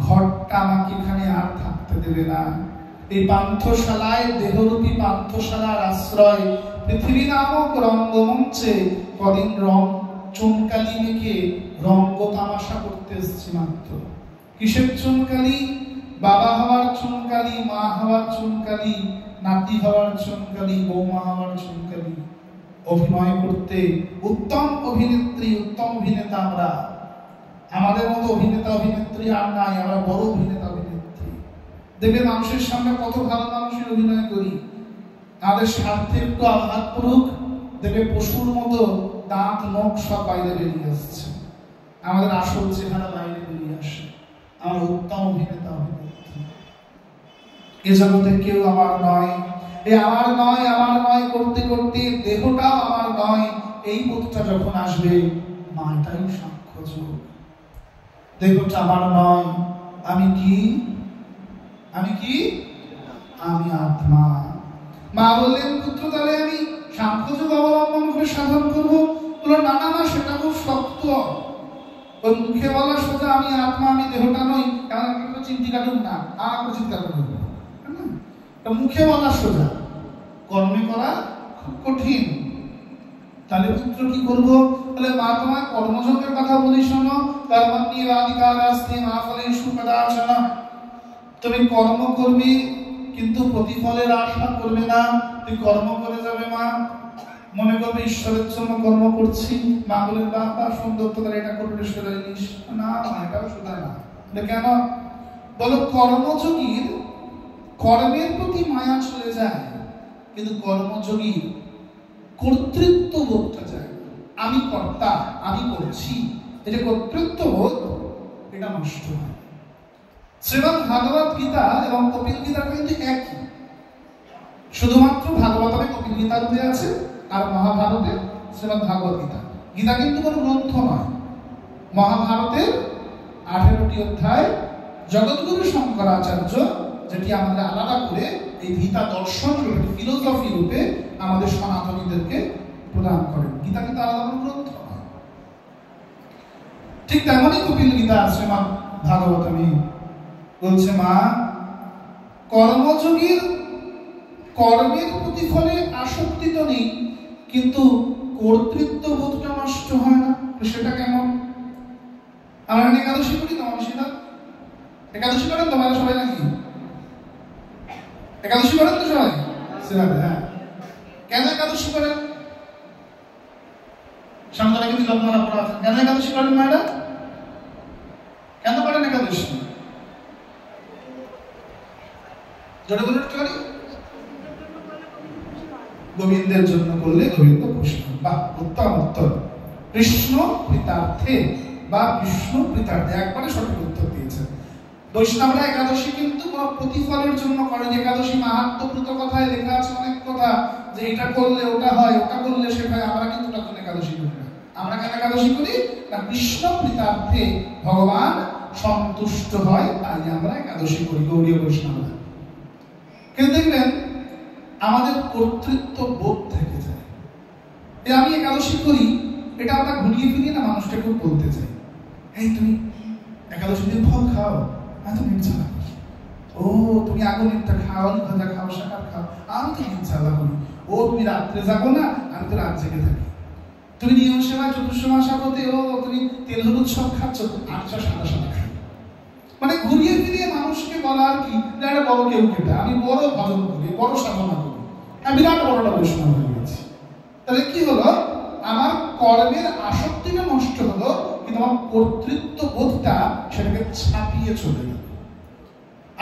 ঘরটা আমাকে এখানে আর থাকতে দেবে না। এই পান্থশালায়, দেহরূপী পান্থশালার আশ্রয় পৃথিবী নামক রঙ্গমঞ্চে কদিন রং চুনকালি মেখে রঙ্গ তামাশা করতে এসেছি মাত্র। কিসের চুনকালি? বাবা হওয়ার চুনকালি, মা হওয়ার চুনকালি, নাতি হওয়ার চুনকালি, বৌমা হওয়ার চুনকালি। অভিনয় করতে উত্তম অভিনেত্রী, উত্তম অভিনেতা আমরা। আমাদের মতো অভিনেতা অভিনেত্রী আর নাই, আমরা বড় অভিনেতা অভিনেত্রী। দেখবে মানুষের সামনে কত ভালো মানুষের অভিনয় করি, আমাদের স্বার্থে একটু আঘাত করুক, দেখবে পশুর মতো দাঁত নখ সব বাইরে বেরিয়ে আসছে, আমাদের আসল চেহারা বাইরে বেরিয়ে আসে। আমার উত্তম অভিনেতা অভিনেত্রী। এ জগতে কেউ আমার নয়। এই আমার নয়, আমার নয় করতে করতে দেহটাও আমার নয়। এই বোধটা যখন আসবে, মাটাই সাক্ষ্য যোগ। দেহটা আমার নয়। আমি কি? আমি কি? আমি আত্মা। মা বললেন, পুত্র তাহলে আমি সাংখ্যযোগ অবলম্বন করে সাধন করবো? বললো, না না না, সেটা খুব শক্ত। ওই মুখে বলা সোজা আমি আত্মা, আমি দেহটা নই, কারণ একটু চিন্তি কাটুক না, আর চিন্তা করব না। মুখে বলা সোজা, কর্মে করা খুব কঠিন। তাহলে পুত্র কি করবো? বলে, মা তোমায় কর্মযোগের কথা বলি শোনো। কর্মণ্যেবাধিকারাস্তে মা ফলেষু কদাচন। তুমি কর্ম করবে, কিন্তু প্রতিফলের আশা করবে না। তুই কর্ম করে যাবে মা, মনে করবে ঈশ্বরের জন্য কর্ম করছি। মা বলে, বাবা সুন্দর, তো এটা করবে ঈশ্বরের জিনিস না, এটাও সোজা না। কেন? বলো, কর্মযোগীর কর্মের প্রতি মায়া চলে যায়, কিন্তু কর্মযোগীর কর্তৃত্ব বোধটা যায়। আমি কর্তা, আমি করছি, এই যে কর্তৃত্ব বোধ, এটা নষ্ট হয়। শ্রীমদ্ ভাগবত গীতা এবং কপিল গীতা কিন্তু একই, শুধুমাত্র ভাগবতে কপিল গীতা রূপে আছে, আর মহাভারতে শ্রীমদ্ ভাগবত গীতা। গীতা কিন্তু কোনো গ্রন্থ নয়। মহাভারতের 18টি অধ্যায় জগৎগুরু শঙ্করাচার্য, যেটি আমাদের আলাদা করে এই গীতা দর্শন রূপে, ফিলোসফি রূপে আমাদের সনাতনীদেরকে প্রদান করেন। গীতা কিন্তু আলাদা কোনো গ্রন্থ নয়। ঠিক তেমনই কপিল গীতা, শ্রীমদ্ ভাগবতমী বলছে, মা কর্মযোগীর কর্মের প্রতিফলে আসক্তি তো নেই, কিন্তু কর্তৃত্ব বোধটা নষ্ট হয় না। সেটা কেমন? আমরা একাদশী করি তো, মানুষেরা একাদশী করেন তো, মানে সবাই নাকি একাদশী করেন তো সবাই? হ্যাঁ, কেন একাদশী করেন? সামনে কিন্তু লগ্ন পড়া আছে। কেন একাদশী করেন মায়েরা? কেন করেন একাদশী? জোরে বলে করি, গোবিন্দের জন্য করলে গোবিন্দ খুশি। বা উত্তম উত্তর, কৃষ্ণ প্রীতার্থে বা বিষ্ণু প্রীতার্থে, একবারে সঠিক উত্তর দিয়েছেন। বৈষ্ণবরা একাদশী কিন্তু কোনো প্রতিফলের জন্য করেন। একাদশী মাহাত্ম্যপ্রত কথায় লেখা আছে অনেক কথা, যে এটা করলে ওটা হয়, ওটা করলে সেটা হয়। আমরা কিন্তু তখন একাদশী করি না। আমরা কেন একাদশী করি? না, কৃষ্ণ প্রীতার্থে, ভগবান সন্তুষ্ট হয়, তাই আমরা একাদশী করি গৌড়ীয় বৈষ্ণবরা। কিন্তু দেখবেন আমাদের কর্তৃত্ব বোধ থেকে যায়। আমি একাদশী করি, এটা আমরা ঘুরিয়ে ফিরিয়ে না মানুষটা খুব বলতে চাই, এই তুমি একাদশী দিন ফল খাও, এত নির্জলা করি। ও তুমি আগুনেরটা খাও, ভাজা খাও, শাকার খাও, আমি তো নির্জলা করি। ও তুমি রাত্রে যাবো না, আমি তো রাত জেগে থাকি। তুমি নিয়ম সেবা চতুর্মাসাবতে, ও তুমি তেল হলুদ সব খাচ্ছ, আমি সব সাদা সাদা খাই। মানে ঘুরিয়ে ফিরিয়ে মানুষকে বলা আর কি, একটা বড় কেউ কেটা, আমি বড় ভজন করি, বড় সাধনা করি, আমি বিরাট বড়টা বৈষ্ণব হয়ে গেছি। তাহলে কি হলো? আমার কর্মের আসক্তিটা নষ্ট হলো, কিন্তু আমার কর্তৃত্ব বোধটা সেটাকে ছাপিয়ে চলে গেল।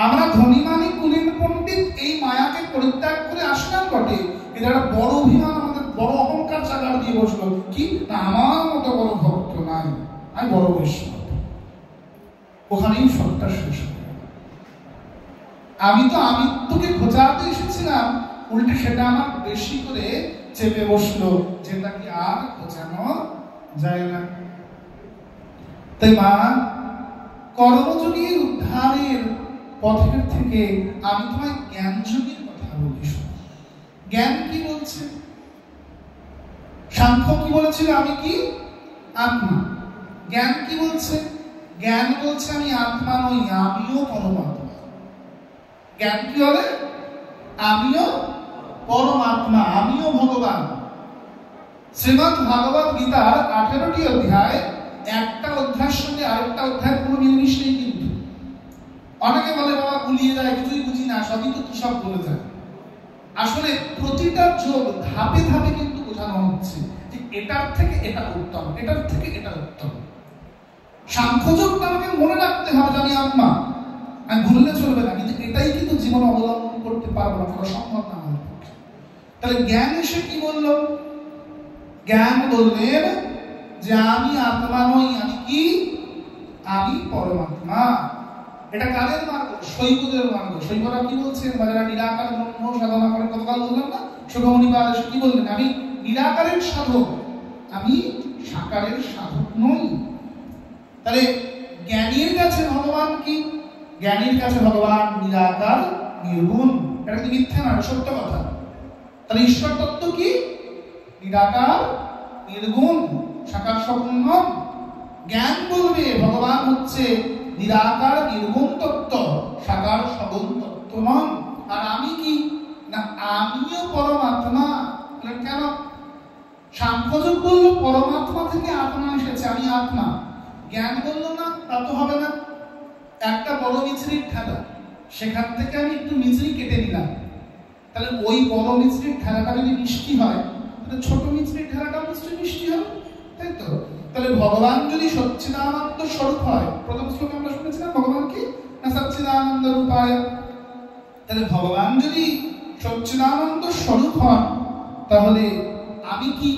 আমরা ধনীমানি কুলীন পণ্ডিত এই মায়াকে পরিত্যাগ করে আসলাম বটে, কিন্তু একটা বড় অভিমান, আমাদের বড় অহংকার চাকার দিয়ে বসলো কি না, আমার মতো বড় ভক্ত নাই, আমি বড় বৈষ্ণব। ওখানেই সবটা শেষ হয়ে গেল। আমি তো আমিত্বকে ঘোচাতে এসেছিলাম, উল্টে সেটা আমার বেশি করে চেপে বসলো, যেটা কি আর ঘোচানো যায় না। তাই মা কর্মযোগীর উদ্ধারের পথের থেকে আমি তোমায় জ্ঞানযোগীর কথা বলি। জ্ঞান কি বলছে? সাংখ্য কি বলেছিল? আমি কি? আত্মা। জ্ঞান কি বলছে? জ্ঞান বলছে আমি আত্মা নই, আমিও পরমাত্মা। জ্ঞান কি বলে? আমিও পরমাত্মা, আমিও ভগবান। শ্রীমদ্ ভাগবত গীতার 18টি অধ্যায়, একটা অধ্যায়ের সঙ্গে আরেকটা অধ্যায়ের কোনো মিলমিশ নেই। কিন্তু অনেকে বলে বাবা গুলিয়ে যায়, কিছুই বুঝি না, সবই তো কি সব বলে যায়। আসলে প্রতিটা যোগ ধাপে ধাপে কিন্তু বোঝানো হচ্ছে যে এটার থেকে এটা উত্তম, এটার থেকে এটা উত্তম। সাংখ্যযোগটা আমাকে মনে রাখতে হবে যে আমি আত্মা, আমি ভুললে চলবে না, কিন্তু এটাই কিন্তু জীবনে অবলম্বন করতে পারবো না, করা সম্ভব না আমার পক্ষে। তাহলে জ্ঞান এসে কি বলল? জ্ঞান বললেন যে আমি আত্মা নই, আমি কি? আমি পরমাত্মা। এটা কাদের মার্গ? শৈবদের মার্গ। শৈবরা কি বলছেন? যারা নিরাকার ব্রহ্ম সাধনা করেন, গতকাল বললাম না, সুখমণিপাদ এসে কি বললেন? আমি নিরাকারের সাধক, আমি সাকারের সাধক নই। তাহলে জ্ঞানীর কাছে ভগবান কি? জ্ঞানীর কাছে ভগবান নিরাকার নির্গুণ। এটা কিন্তু মিথ্যা না, সত্য কথা। তাহলে ঈশ্বর তত্ত্ব কি? নিরাকার নির্গুণ, সাকার সম্পূর্ণ। জ্ঞান বলবে ভগবান হচ্ছে নিরাকার নির্গুণ তত্ত্ব, সাকার সগুণ তত্ত্ব নন। আর আমি কি? না, আমিও পরমাত্মা। কেন? সাংখ্যযোগ বলল পরমাত্মা থেকে আত্মা এসেছে, আমি আত্মা। জ্ঞান বলল না, তা তো হবে না। একটা বড় মিছরির ঠেলা, সেখান থেকে আমি একটু মিছরি কেটে নিলাম, তাহলে ওই বড় মিছরির ঠেলাটা যদি মিষ্টি হয়, তাহলে ছোট মিছরির ঠেলাটা নিশ্চয়ই মিষ্টি হবে, তাই তো? তাহলে ভগবান যদি সচ্চিদানন্দ স্বরূপ হয়, প্রথম শ্লোকে আমরা শুনেছিলাম ভগবান কি? না সচ্চিদানন্দ রূপায়। তাহলে ভগবান যদি সচ্চিদানন্দ স্বরূপ হন, তাহলে আমি কি?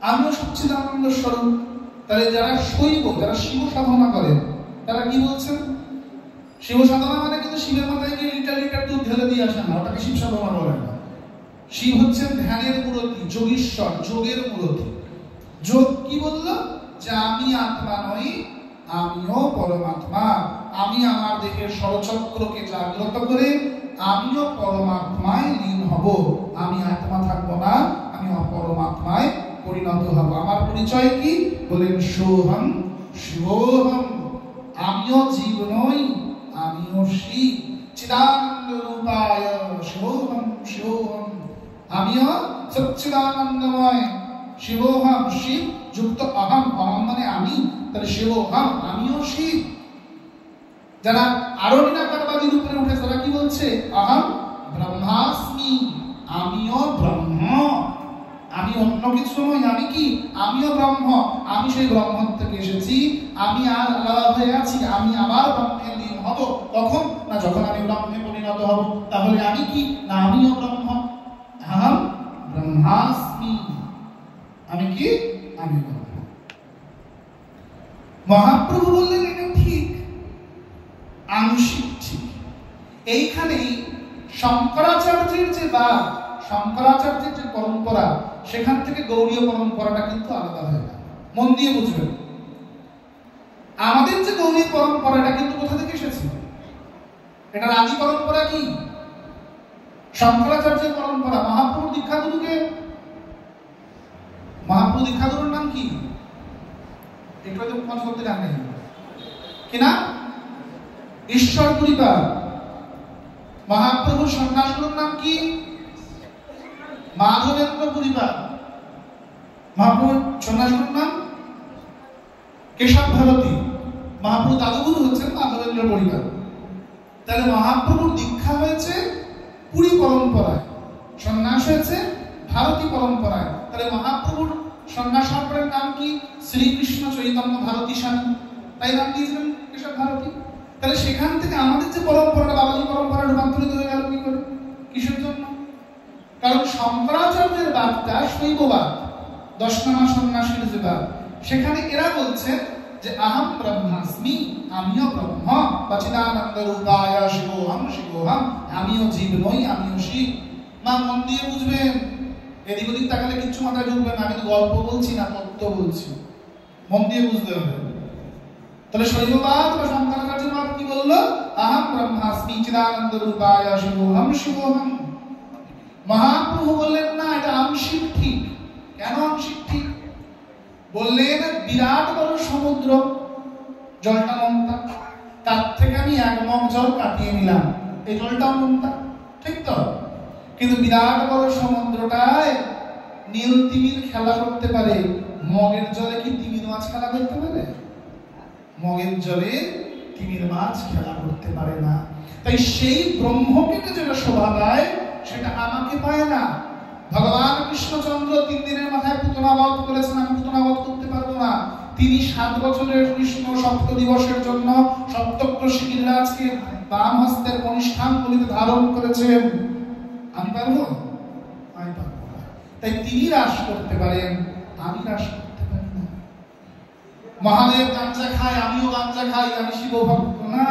আমিও সচ্চিদানন্দ স্বরূপ। তাহলে যারা শৈব, যারা শিব সাধনা করেন, তারা কি বলছেন? শিব সাধনা মানে কিন্তু শিবের মাথায় গিয়ে লিটার লিটার দুধ ঢেলে দিয়ে আসেন না, ওটাকে শিব সাধনা বলে না। শিব হচ্ছেন ধ্যানের মূর্তি, যোগীশ্বর, যোগের মূর্তি। যোগ কি বলল? যে আমি আত্মা নই, আমিও পরমাত্মা। আমি আমার দেহের ষড়চক্রকে জাগ্রত করে আমিও পরমাত্মায় লীন হব। আমি আত্মা থাকবো না, আমি পরমাত্মায় পরিণত হব। আমার পরিচয় কি? বলেন সোহম শিবোহম। আমিও জীব নই, আমিও শিব। চিদানন্দ রূপায় শিবোহম শিবোহম, আমিও সচ্চিদানন্দময় শিবোহম শিব যুক্ত অহম, অহম মানে আমি, তাহলে শিবোহম আমিও শিব। যারা আরো নিরাকারবাদীর উপরে উঠে তারা কি বলছে? অহম ব্রহ্মাস্মি, আমিও ব্রহ্ম, আমি অন্য কিছু নই। আমি কি? আমিও ব্রহ্ম, আমি সেই ব্রহ্ম থেকে এসেছি, আমি আর আলাদা হয়ে আছি, আমি আবার ব্রহ্মে লীন হব। কখন? না যখন আমি ব্রহ্মে পরিণত হব। তাহলে আমি কি? না আমিও ব্রহ্ম, অহম ব্রহ্মাস্মি, আমি কি? আমি ব্রহ্ম। মহাপ্রভু বললেন এটা ঠিক, আংশিক ঠিক। এইখানেই শঙ্করাচার্যের যে বাদ, শঙ্করাচার্যের যে পরম্পরা, সেখান থেকে গৌড়ীয় পরম্পরাটা কিন্তু আলাদা হয়ে গেল। মন দিয়ে বুঝবেন, আমাদের যে গৌড়ীয় পরম্পরাটা কিন্তু কোথা থেকে এসেছে? এটার আদি পরম্পরা কি? শঙ্করাচার্যের পরম্পরা। মহাপ্রভু দীক্ষাগুরুকে, মহাপ্রভু দীক্ষাগুরুর নাম কি? একটু হয়তো মনে করতে জানেন কি না? ঈশ্বর পরিবার। মহাপ্রভুর সন্ন্যাসগুলোর নাম কি? মাধবেন্দ্র পরিবার। মহাপ্রভুর সন্ন্যাসগুলোর নাম কেশব ভারতী। মহাপ্রভু দাদুগুরু হচ্ছেন মাধবেন্দ্র পরিবার। তাহলে মহাপ্রভুর দীক্ষা হয়েছে পুরী পরম্পরায়, সন্ন্যাস হয়েছে ভারতী পরম্পরায়। তাহলে মহাপ্রভুর সন্ন্যাস সম্প্রদায়ের নাম কি? শ্রীকৃষ্ণ চৈতন্য ভারতী স্বামী, তাই নাম দিয়েছিলেন কেশব ভারতী। তাহলে সেখান থেকে আমাদের যে পরম্পরাটা বাবাজি পরম্পরা রূপান্তরিত হয়ে গেল কি করে? কিসের জন্য? কারণ শঙ্করাচার্যের বাদটা শৈববাদ, দশনামা সন্ন্যাসীর যে বাদ, সেখানে এরা বলছে যে আহম ব্রহ্মাস্মি, আমিও ব্রহ্ম, বা চিদানন্দ রূপায় শিবোহম শিবোহম, আমিও জীব নই, আমিও শিব। মা মন দিয়ে বুঝবেন, এদিক ওদিক তাকালে কিচ্ছু মাথায় ঢুকবে না। আমি তো গল্প বলছি না, তত্ত্ব বলছি, মন দিয়ে বুঝতে হবে। তাহলে শৈববাদ বা শঙ্করাচার্যের বাদ কি বললো? আহম ব্রহ্মাস্মি চিদানন্দ রূপায় শিবোহম শিবোহম। মহাপ্রভু বললেন না, এটা আংশিক ঠিক। কেন আংশিক ঠিক? বললেন বিরাট বড় সমুদ্র, জলটা নোনতা, তার থেকে আমি এক মগ জল কাটিয়ে নিলাম, এই জলটাও নোনতা, ঠিক তো? কিন্তু বিরাট বড় সমুদ্রটায় নীল তিমির খেলা করতে পারে, মগের জলে কি তিমির মাছ খেলা করতে পারে? মগের জলে তিমির মাছ খেলা করতে পারে না। তাই সেই ব্রহ্মকে যেটা শোভা পায় সেটা আমাকে পায় না। ভগবান কৃষ্ণচন্দ্র 3 দিনের মাথায় পুতনা বধ করেছেন, আমি পুতনা বধ করতে পারবো না। তিনি 7 বছরের কৃষ্ণ সপ্ত দিবসের জন্য সপ্তগ্রসী গিরিরাজকে বাম হস্তের কনিষ্ঠান বলিতে ধারণ করেছেন, আমি পারবো? আমি পারবো না। তাই তিনি রাস করতে পারেন, আমি রাস করতে পারি না। মহাদেব গাঞ্জা খায়, আমিও গাঞ্জা খাই, আমি শিব ভক্ত না।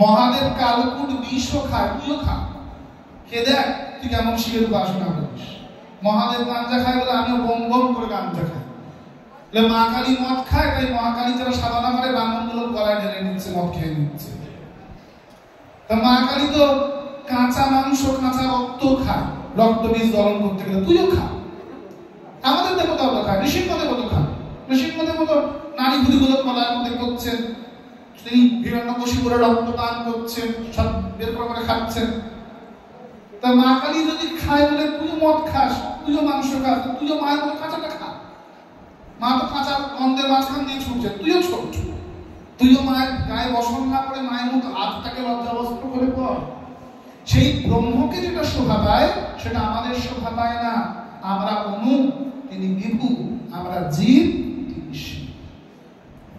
মহাদেব কালকুট বিষও খায়, তুইও খা, খেয়ে দেখ তুই কেমন শিবের উপাসনা করিস। মহাদেব গাঞ্জা খায় বলে আমিও বম বম করে গাঞ্জা খাই। মা কালী মদ খায়, তাই মহাকালী যারা সাধনা করে ব্রাহ্মণগুলো গলায় ঢেলে নিচ্ছে, মদ খেয়ে নিচ্ছে। তা মা কালী তো কাঁচা মাংস কাঁচা রক্ত খায়, রক্ত বীজ দলন করতে গেলে তুইও খা। আমাদের দেবতা খায়, নৃসিংহ দেবতা খায়, নৃসিংহ দেবতা নারী ভুদিগুলো গলার মধ্যে করছেন, তিনি হিরণ্যকশিপুরে রক্ত পান করছেন, সব বের করে খাচ্ছেন। তা মা কালী যদি খায় বলে তুইও মদ খাস, তুইও মাংস খাস, তুইও মায়ের মতো কাঁচাটা খা। মা তো কাঁচা গন্ধের মাঝখান দিয়ে ছুটছে, তুইও ছোট, তুইও মায়ের গায়ে বসন না করে মায়ের মতো হাতটাকে লজ্জাবস্ত্র করে পর। সেই ব্রহ্মকে যেটা শোভা পায় সেটা আমাদের শোভা পায় না। আমরা অনু, তিনি বিভু, আমরা জীব, তিনি শিব।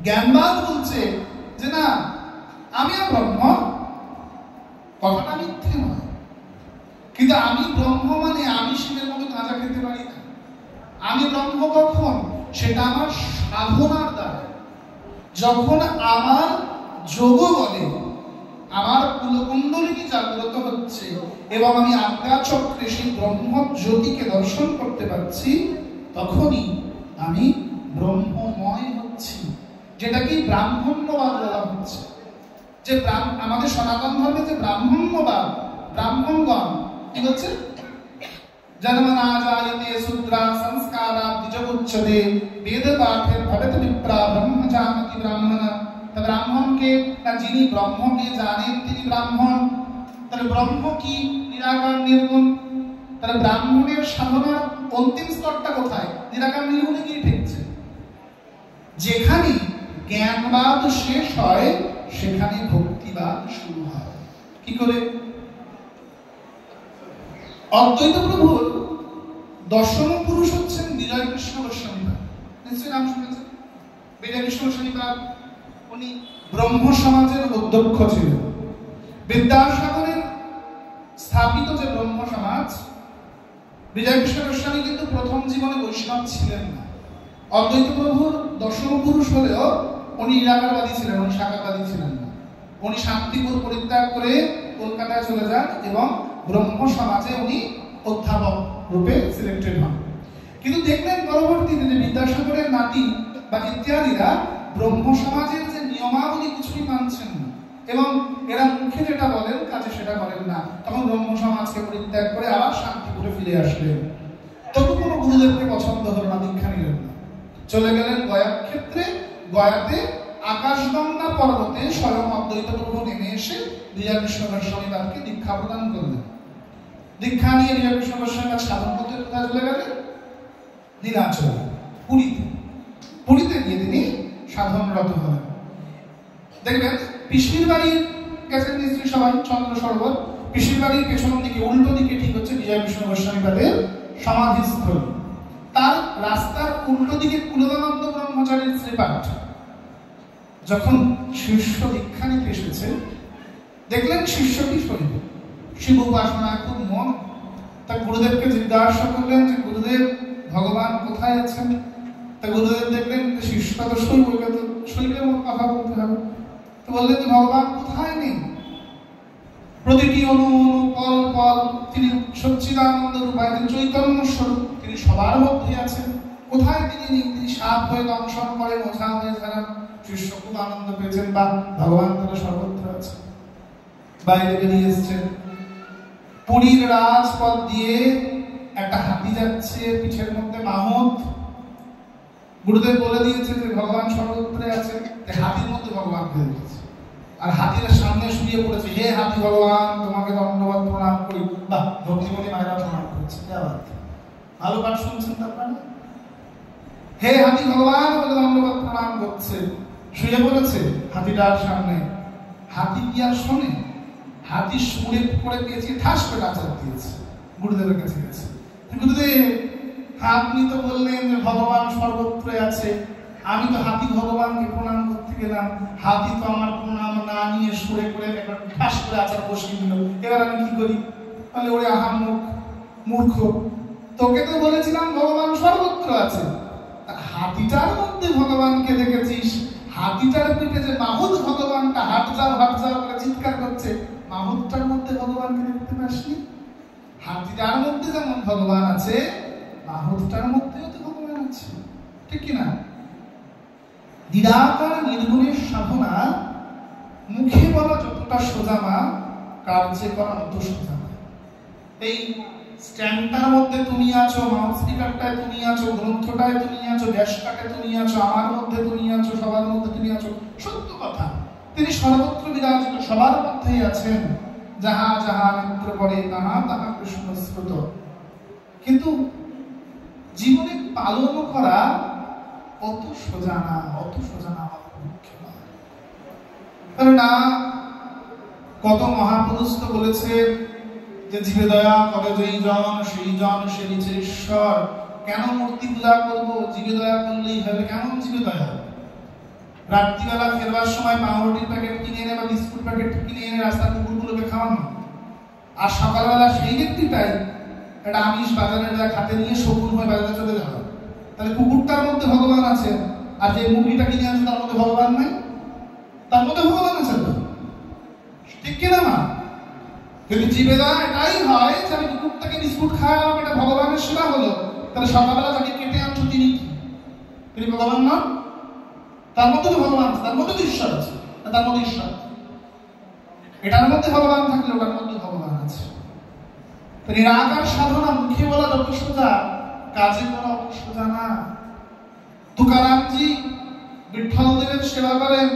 জ্ঞানবাদ বলছে যে না, আমিও ব্রহ্ম, কথাটা মিথ্যে নয়, কিন্তু আমি ব্রহ্ম মানে আমি শিবের মতো গাঁজা খেতে পারি না। আমি ব্রহ্ম কখন? সেটা আমার সাধনার দ্বারা, যখন আমার যোগ বলে আমার কুলকুণ্ডলিনী জাগ্রত হচ্ছে এবং আমি আজ্ঞা চক্রে সেই ব্রহ্ম জ্যোতিকে দর্শন করতে পারছি, তখনই আমি ব্রহ্মময় হচ্ছি, যেটা কি ব্রাহ্মণ্যবাদ বলা হচ্ছে। যে আমাদের সনাতন ধর্মে যে ব্রাহ্মণ্যবাদ, ব্রাহ্মণগণ কি হচ্ছে? জন্মনা জায়তে শূদ্রা সংস্কারা দ্বিজগুচ্ছতে বেদ পাঠে ভবেত বিপ্রা ব্রহ্মচামতি ব্রাহ্মণ। ব্রাহ্মণকে, না যিনি ব্রহ্মকে জানেন তিনি ব্রাহ্মণ। তাহলে ব্রহ্ম কি? নিরাকার নির্গুণ। তাহলে ব্রাহ্মণের সাধনার অন্তিম স্তরটা কোথায়? নিরাকার নির্গুণে গিয়ে ঠেকছে। যেখানে জ্ঞানবাদ শেষ হয় সেখানে ভক্তিবাদ শুরু হয়। কি করে? অদ্বৈত প্রভুর দশম পুরুষ হচ্ছেন বিজয় কৃষ্ণ গোস্বামীপাদ। নিশ্চয়ই নাম শুনেছেন। বিজয় কৃষ্ণ গোস্বামীপাদ উনি ব্রহ্ম সমাজের অধ্যক্ষ ছিলেন। বিদ্যাসাগরের স্থাপিত যে ব্রহ্ম সমাজ, বিজয় কৃষ্ণ গোস্বামী কিন্তু প্রথম জীবনে বৈষ্ণব ছিলেন না। অদ্বৈত প্রভুর দশম পুরুষ হলেও উনি নিরাকারবাদী ছিলেন, উনি সাকারবাদী ছিলেন না। উনি শান্তিপুর পরিত্যাগ করে কলকাতায় চলে যান এবং ব্রহ্ম সমাজে উনি অধ্যাপক রূপে সিলেক্টেড হন। কিন্তু দেখলেন পরবর্তীতে যে বিদ্যাসাগরের নাতি বা ইত্যাদিরা ব্রহ্ম সমাজের যে নিয়মাবলী কিছুই মানছেন না এবং এরা মুখে যেটা বলেন কাজে সেটা করেন না। তখন ব্রহ্ম সমাজকে পরিত্যাগ করে আবার শান্তিপুরে ফিরে আসলেন। তবু কোনো গুরুদেবকে পছন্দ হলো না, দীক্ষা নিলেন না। চলে গেলেন গয়া ক্ষেত্রে। গয়াতে আকাশগঙ্গা পর্বতে স্বয়ং অদ্বৈত প্রভু নেমে এসে বিজয় কৃষ্ণ গোস্বামীপাদকে দীক্ষা প্রদান করলেন। দীক্ষা নিয়ে বিজয় কৃষ্ণ গোস্বামীপাদ সাধন করতে কোথায় চলে গেলেন? নীলাচল, পুরীতে। পুরীতে গিয়ে তিনি সাধনরত হলেন। দেখবেন পিসির বাড়ির গেছেন নিশ্চয়ই সবাই, চন্দ্র সরোবর। পিসির বাড়ির পেছন দিকে উল্টো দিকে ঠিক হচ্ছে বিজয় কৃষ্ণ গোস্বামীপাদের সমাধিস্থল। তার রাস্তার উল্টো দিকে কুলদানন্দ ব্রহ্মচারীর শ্রীপাঠ। যখন শিষ্য দীক্ষা নিতে এসেছে দেখলেন শিষ্যটি শরীর শিব উপাসনায় খুব মন। তা গুরুদেবকে জিজ্ঞাসা করলেন যে গুরুদেব ভগবান কোথায় আছেন? তা গুরুদেব দেখলেন শিষ্য তো শৈবের মতো কথা বলতে হবে। তো বললেন যে ভগবান কোথায় নেই, প্রতিটি অনু অনু পল পল তিনি সচ্চিদানন্দ রূপায়, তিনি চৈতন্য স্বরূপ, তিনি সবার মধ্যে আছেন। কোথায় তিনি নেই? তিনি সাপ হয়ে দংশন করেন, ওঝা হয়ে যারা। শিষ্য খুব আনন্দ পেয়েছেন, বা ভগবান তারা সর্বত্র আছে। বাইরে বেরিয়ে এসছেন। পুরীর রাজপথ দিয়ে একটা হাতি যাচ্ছে, পিঠের মধ্যে মাহত। গুরুদেব বলে দিয়েছে যে ভগবান সর্বত্র আছে। হাতির মধ্যে ভগবান ফেলে দিয়েছে আর হাতির সামনে শুয়ে পড়েছে, হে হাতি ভগবান তোমাকে ধন্যবাদ প্রণাম করি। বা ভক্তিমতী মায়েরা প্রণাম করছে। ভালো পাঠ শুনছেন আপনারা? হে হাতি ভগবান বলে ধন্যবাদ প্রণাম করছে, শুয়ে পড়েছে হাতিটার সামনে। হাতি কি আর শোনে? হাতি শুনে পড়ে পেয়েছে, ঠাস করে আচার দিয়েছে, গুরুদেবের কাছে গেছে। গুরুদেব আপনি তো বললেন যে ভগবান সর্বত্র আছে, আমি তো হাতি ভগবানকে প্রণাম করতে গেলাম, হাতি তো আমার প্রণাম না নিয়ে সরে করে একবার ঠাস করে আচার বসিয়ে দিল, এবার আমি কি করি? তাহলে ওরে আহাম্মক মূর্খ, তোকে তো বলেছিলাম ভগবান সর্বত্র আছে। হাতিটার মধ্যে ভগবানকে দেখেছিস, হাতিটার পিঠে যে মাহুত ভগবানটা হাট যাও করে চিৎকার করছে, মাহুতটার মধ্যে ভগবানকে দেখতে পাসনি? হাতিটার মধ্যে যেমন ভগবান আছে, মাহুতটার মধ্যেও তো ভগবান আছে, ঠিক কিনা? নিরাকার নির্গুণের সাধনা মুখে বলা যতটা সোজা না, কার্যে করা অত সোজা না। এই স্ট্যান্ডটার মধ্যে তুমি আছো, মাউথ স্পিকারটায় তুমি আছো, গ্রন্থটায় তুমি আছো, গ্যাসটাকে তুমি আছো, আমার মধ্যে তুমি আছো, সবার মধ্যে তুমি আছো, সত্য কথা। তিনি সর্বত্র বিরাজিত, সবার মধ্যেই আছেন। যাহা যাহা মিত্র করে তাহা তাহা কৃষ্ণ স্মৃত। কিন্তু জীবনে পালন করা অত সোজা না, অত সোজা না আমাদের পক্ষে না। কত মহাপুরুষ তো বলেছে যে জীবে দয়া করে যেই জন সেই জন সে নিচে ঈশ্বর। কেন মূর্তি পূজা করবো? জীবে দয়া করলেই হবে। কেমন জীবে দয়া? রাত্রিবেলা ফেরবার সময় পাউরুটির প্যাকেট কিনে এনে বা বিস্কুট প্যাকেট কিনে এনে রাস্তার কুকুরগুলোকে খাওয়ানো, আর সকালবেলা সেই ব্যক্তিটাই একটা আমিষ বাজারে খাতে নিয়ে শকুন হয়ে বাজারে চলে যাওয়া। তাহলে কুকুরটার মধ্যে ভগবান আছে, আর যে মুরগিটা কিনে আনছে তার মধ্যে ভগবান নাই? তার মধ্যে ভগবান আছে তো, ঠিক কিনা মা? যদি জীবে দয়া এটাই হয় যে আমি কুকুরটাকে বিস্কুট খাওয়ালাম, এটা ভগবানের সেবা হলো, তাহলে সকালবেলা যাকে কেটে আনছো তিনি কি? তিনি ভগবান নন? তার মধ্যে তো ভগবান আছে, তার মধ্যে তো ঈশ্বর আছে, তার মধ্যে ঈশ্বর। এটার মধ্যে ভগবান থাকলে ওটার মধ্যে ভগবান আছে। নিরাকার সাধনা মুখে বলা যত সোজা, কাজে করা অত সোজা না। তুকারামজি বিঠ্ঠল দেবের সেবা করেন,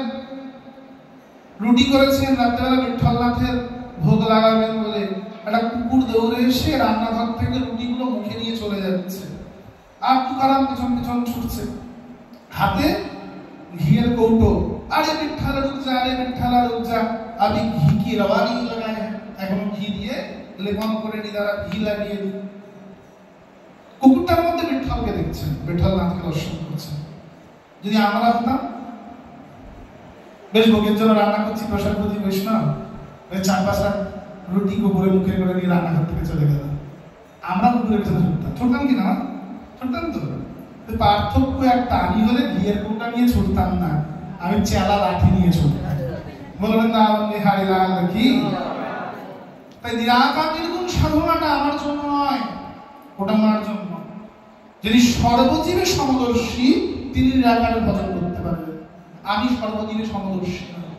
রুটি করেছেন, রাত্রেবেলা বিঠ্ঠলনাথের ভোগ লাগাবেন বলে একটা কুকুর দৌড়ে এসে রান্নাঘর থেকে রুটিগুলো মুখে নিয়ে চলে যাচ্ছে, আর তুকারাম পেছন পেছন ছুটছে, হাতে ঘিয়ের কৌটো। আরে বিঠ্ঠল রুক যা, আরে বিঠ্ঠল রুক যা, আমি ঘি কি রওয়ানি লাগায় হ্যাঁ, এখন ঘি দিয়ে লেপন করে নিদারা ঘি লাগিয়ে দিই। কুকুরটার মধ্যে বিঠ্ঠলকে দেখছেন, বিঠ্ঠলনাথকে দর্শন করছেন। যদি আমরা হতাম, বেশ ভোগের জন্য রান্না করছি, প্রসাদ প্রতি বৈষ্ণব, চার পাঁচটা রুটি কুকুরের মুখে করে নিয়ে রান্নাঘর থেকে চলে গেল, আমরা কুকুরের পেছনে ছুটতাম, ছুটতাম কিনা? ছুটতাম তো। পার্থক্য একটা, আমি হলে ঘিয়ের কৌটা নিয়ে ছুটতাম না, আমি চেলা লাঠি নিয়ে ছুটতাম। বলবেন না হারি লাল কি? তাই নিরাকার নির্গুণ সাধনাটা আমার জন্য নয়, ওটা আমার জন্য। যিনি সর্বজীবে সমদর্শী তিনি নিরাকারে ভজন করতে পারবেন, আমি সর্বজীবে সমদর্শী নই।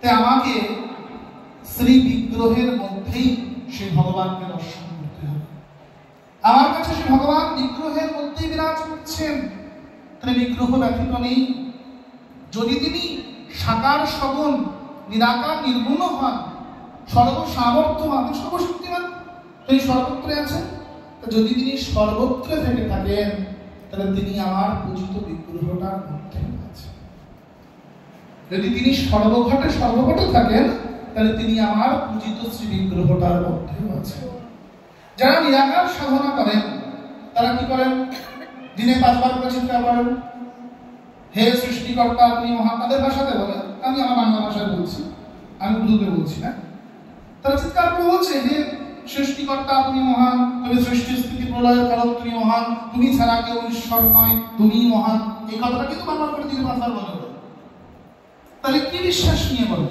তাই আমাকে শ্রী বিগ্রহের মধ্যেই সেই ভগবানকে দর্শন করতে হবে। আমার কাছে সেই ভগবান বিগ্রহের মধ্যেই বিরাজ করছেন, তাহলে বিগ্রহ ব্যতীত নেই। যদি তিনি সাকার সগুণ নিরাকার নির্গুণ হন, সর্বসামর্থ্যবান সর্বশক্তিমান, তিনি সর্বত্র আছেন। যদি তিনি সর্বত্র থেকে থাকেন, তাহলে তিনি আমার পূজিত বিগ্রহটার মধ্যে আছেন। যদি তিনি সর্বঘটে থাকেন, তাহলে তিনি আমার পূজিত শ্রী বিগ্রহটার মধ্যে আছেন। যারা নিরাকার সাধনা করেন তারা কি করেন? দিনে 5 বার করে চিৎকার করেন, হে সৃষ্টিকর্তা আপনি মহান। তাদের ভাষাতে বলেন, আমি আমার বাংলা ভাষায় বলছি, আমি উর্দুতে বলছি না। তারা চিৎকার করে বলছে, হে সৃষ্টিকর্তা আপনি মহান, তবে সৃষ্টি স্থিতি প্রলয়ের কারণ তুমি মহান, তুমি ছাড়া কেউ ঈশ্বর নয়, তুমি মহান। এই কথাটা কিন্তু বারবার করে দিনে 5 বার বলে। তাহলে কি বিশ্বাস নিয়ে বলে?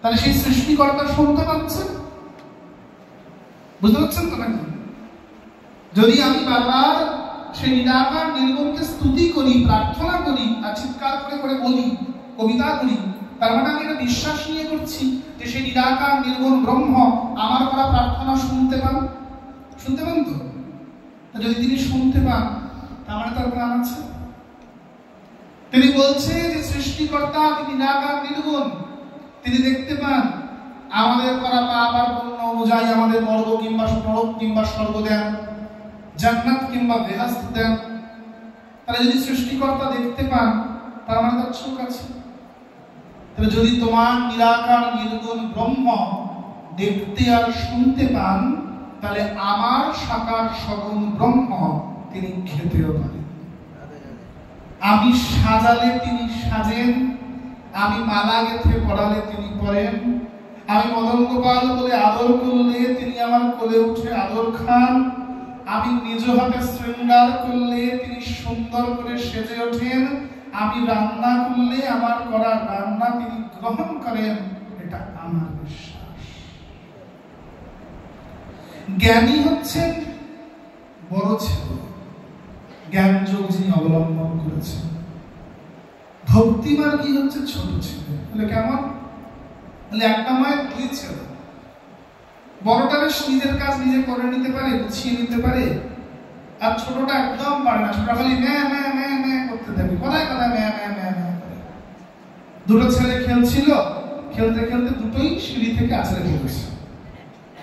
তাহলে সেই সৃষ্টিকর্তা শুনতে পাচ্ছেন? বুঝতে পারছেন তো নাকি? যদি আমি বারবার সেই নিরাকার নির্গুণকে স্তুতি করি, প্রার্থনা করি, আর চিৎকার করে করে বলি, কবিতা করি, তার মানে আমি এটা বিশ্বাস নিয়ে করছি যে সেই নিরাকার নির্গুণ ব্রহ্ম আমার করা প্রার্থনা শুনতে পান। শুনতে পান তো? যদি তিনি শুনতে পান, তার মানে তার প্রাণ আছে। তিনি বলছে যে সৃষ্টিকর্তা তিনি নিরাকার নির্গুণ, তিনি দেখতে পান আমাদের করা পাপ আর পুণ্য অনুযায়ী আমাদের নরক কিংবা নরক কিংবা স্বর্গ দেন, জান্নাত কিংবা বেহেশত দেন। তাহলে যদি সৃষ্টিকর্তা দেখতে পান, তার মানে তার চোখ আছে। তাহলে যদি তোমার নিরাকার নির্গুণ ব্রহ্ম দেখতে আর শুনতে পান, তাহলে আমার সাকার সগুণ ব্রহ্ম তিনি খেতেও পারেন। আমি সাজালে তিনি সাজেন, আমি মালা গেঁথে পড়ালে তিনি পড়েন, আমি মদন গোপাল বলে আদর করলে তিনি আমার কোলে উঠে আদর খান, আমি নিজ হাতে শৃঙ্গার করলে তিনি সুন্দর করে সেজে ওঠেন, আমি রান্না করলে আমার করা রান্না তিনি গ্রহণ করেন। এটা আমার বিশ্বাস। জ্ঞানী হচ্ছেন বড় ছেলে, জ্ঞান যোগ যিনি অবলম্বন করেছেন। ভক্তি মার্গী হচ্ছে ছোট ছেলে। বলে কেমন? বলে একটা মায়ের 2 ছেলে। বড়টা বেশ নিজের কাজ নিজে করে নিতে পারে, গুছিয়ে নিতে পারে, আর ছোটটা একদম পারে না। ছোটটা খালি ম্যা ম্যা ম্যা ম্যা করতে থাকে, কোথায় কোথায় ম্যা ম্যা ম্যা ম্যা করে। 2টো ছেলে খেলছিল, খেলতে খেলতে দুটোই সিঁড়ি থেকে আছড়ে পড়েছে।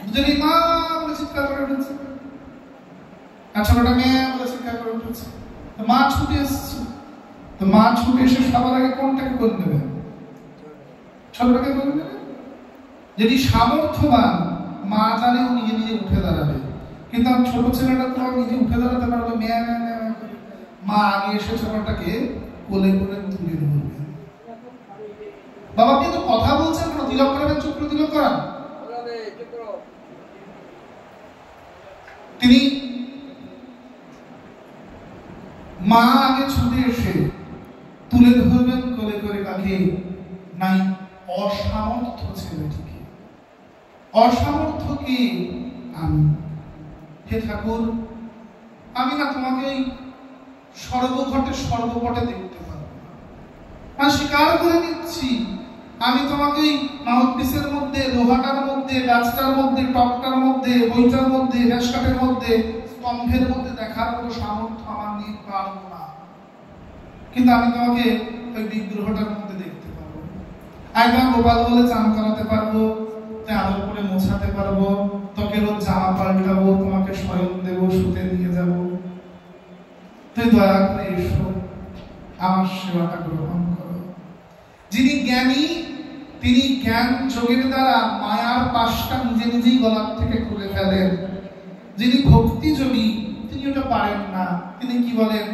দুজনেই মা বলে চিৎকার করে উঠেছে, আর ছোটটা ম্যা বলে চিৎকার করে উঠেছে। তো মা ছুটে এসেছে। তো মা ছুটে এসে সবার আগে কোনটাকে করে নেবে? ছোটটাকে করে নেবে। যদি সামর্থ্যবান, মা জানে ও নিজে নিজে উঠে দাঁড়াবে, কিন্তু আমার ছোট ছেলেটা তো নিজে উঠে দাঁড়াতে পারবে। ম্যা ম্যা ম্যা করে মা আগে এসে ছোটটাকে কোলে করে তুলে ধরবে। বাবা কিন্তু কথা বলছেন, কোনো তিলক করাবেন, চুপ করে তিলক করান। তিনি মা আগে ছুটে এসে তুলে ধরবেন কোলে করে কাকে? নাই অসামর্থ্য ছেলেটিকে। অসামর্থ্যকে আমি, হে ঠাকুর, আমি না তোমাকে সর্বঘটে সর্বপটে দেখতে পারবো না। আমি স্বীকার করে নিচ্ছি, আমি তোমাকে মাউথপিসের মধ্যে, লোহাটার মধ্যে, গাছটার মধ্যে, টপটার মধ্যে, বইটার মধ্যে, গ্যাসকাটের মধ্যে, স্তম্ভের মধ্যে দেখার কোনো সামর্থ্য আমার নেই, পারবো না। কিন্তু আমি তোমাকে ওই বিগ্রহটার মধ্যে দেখতে পাবো। আমি তোমার গোপাল বলে চান করাতে পারবো, আদর করে মোছাতে পারবো, তোকে রোজ জামা পাল্টাবো, তোমাকে শয়ন দেবো, শুতে নিয়ে যাবো। তুই দয়া করে এসো, আমার সেবাটা গ্রহণ করো। যিনি জ্ঞানী তিনি জ্ঞান যোগের দ্বারা মায়ার পাশটা নিজে নিজেই গলার থেকে খুলে ফেলেন। যিনি ভক্তি যোগী তিনি ওটা পারেন না। তিনি কি বলেন,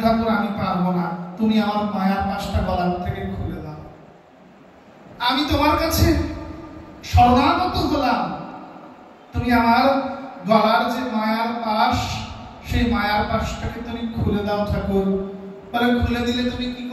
ঠাকুর আমি পারবো না, তুমি আমার মায়ার পাশটা গলার থেকে খুলে দাও। আমি তোমার কাছে শরণাগত হলাম, তুমি আমার গলার যে মায়ার পাশ, সেই মায়ার পাশটাকে তুমি খুলে দাও ঠাকুর। বলে খুলে দিলে তুমি কি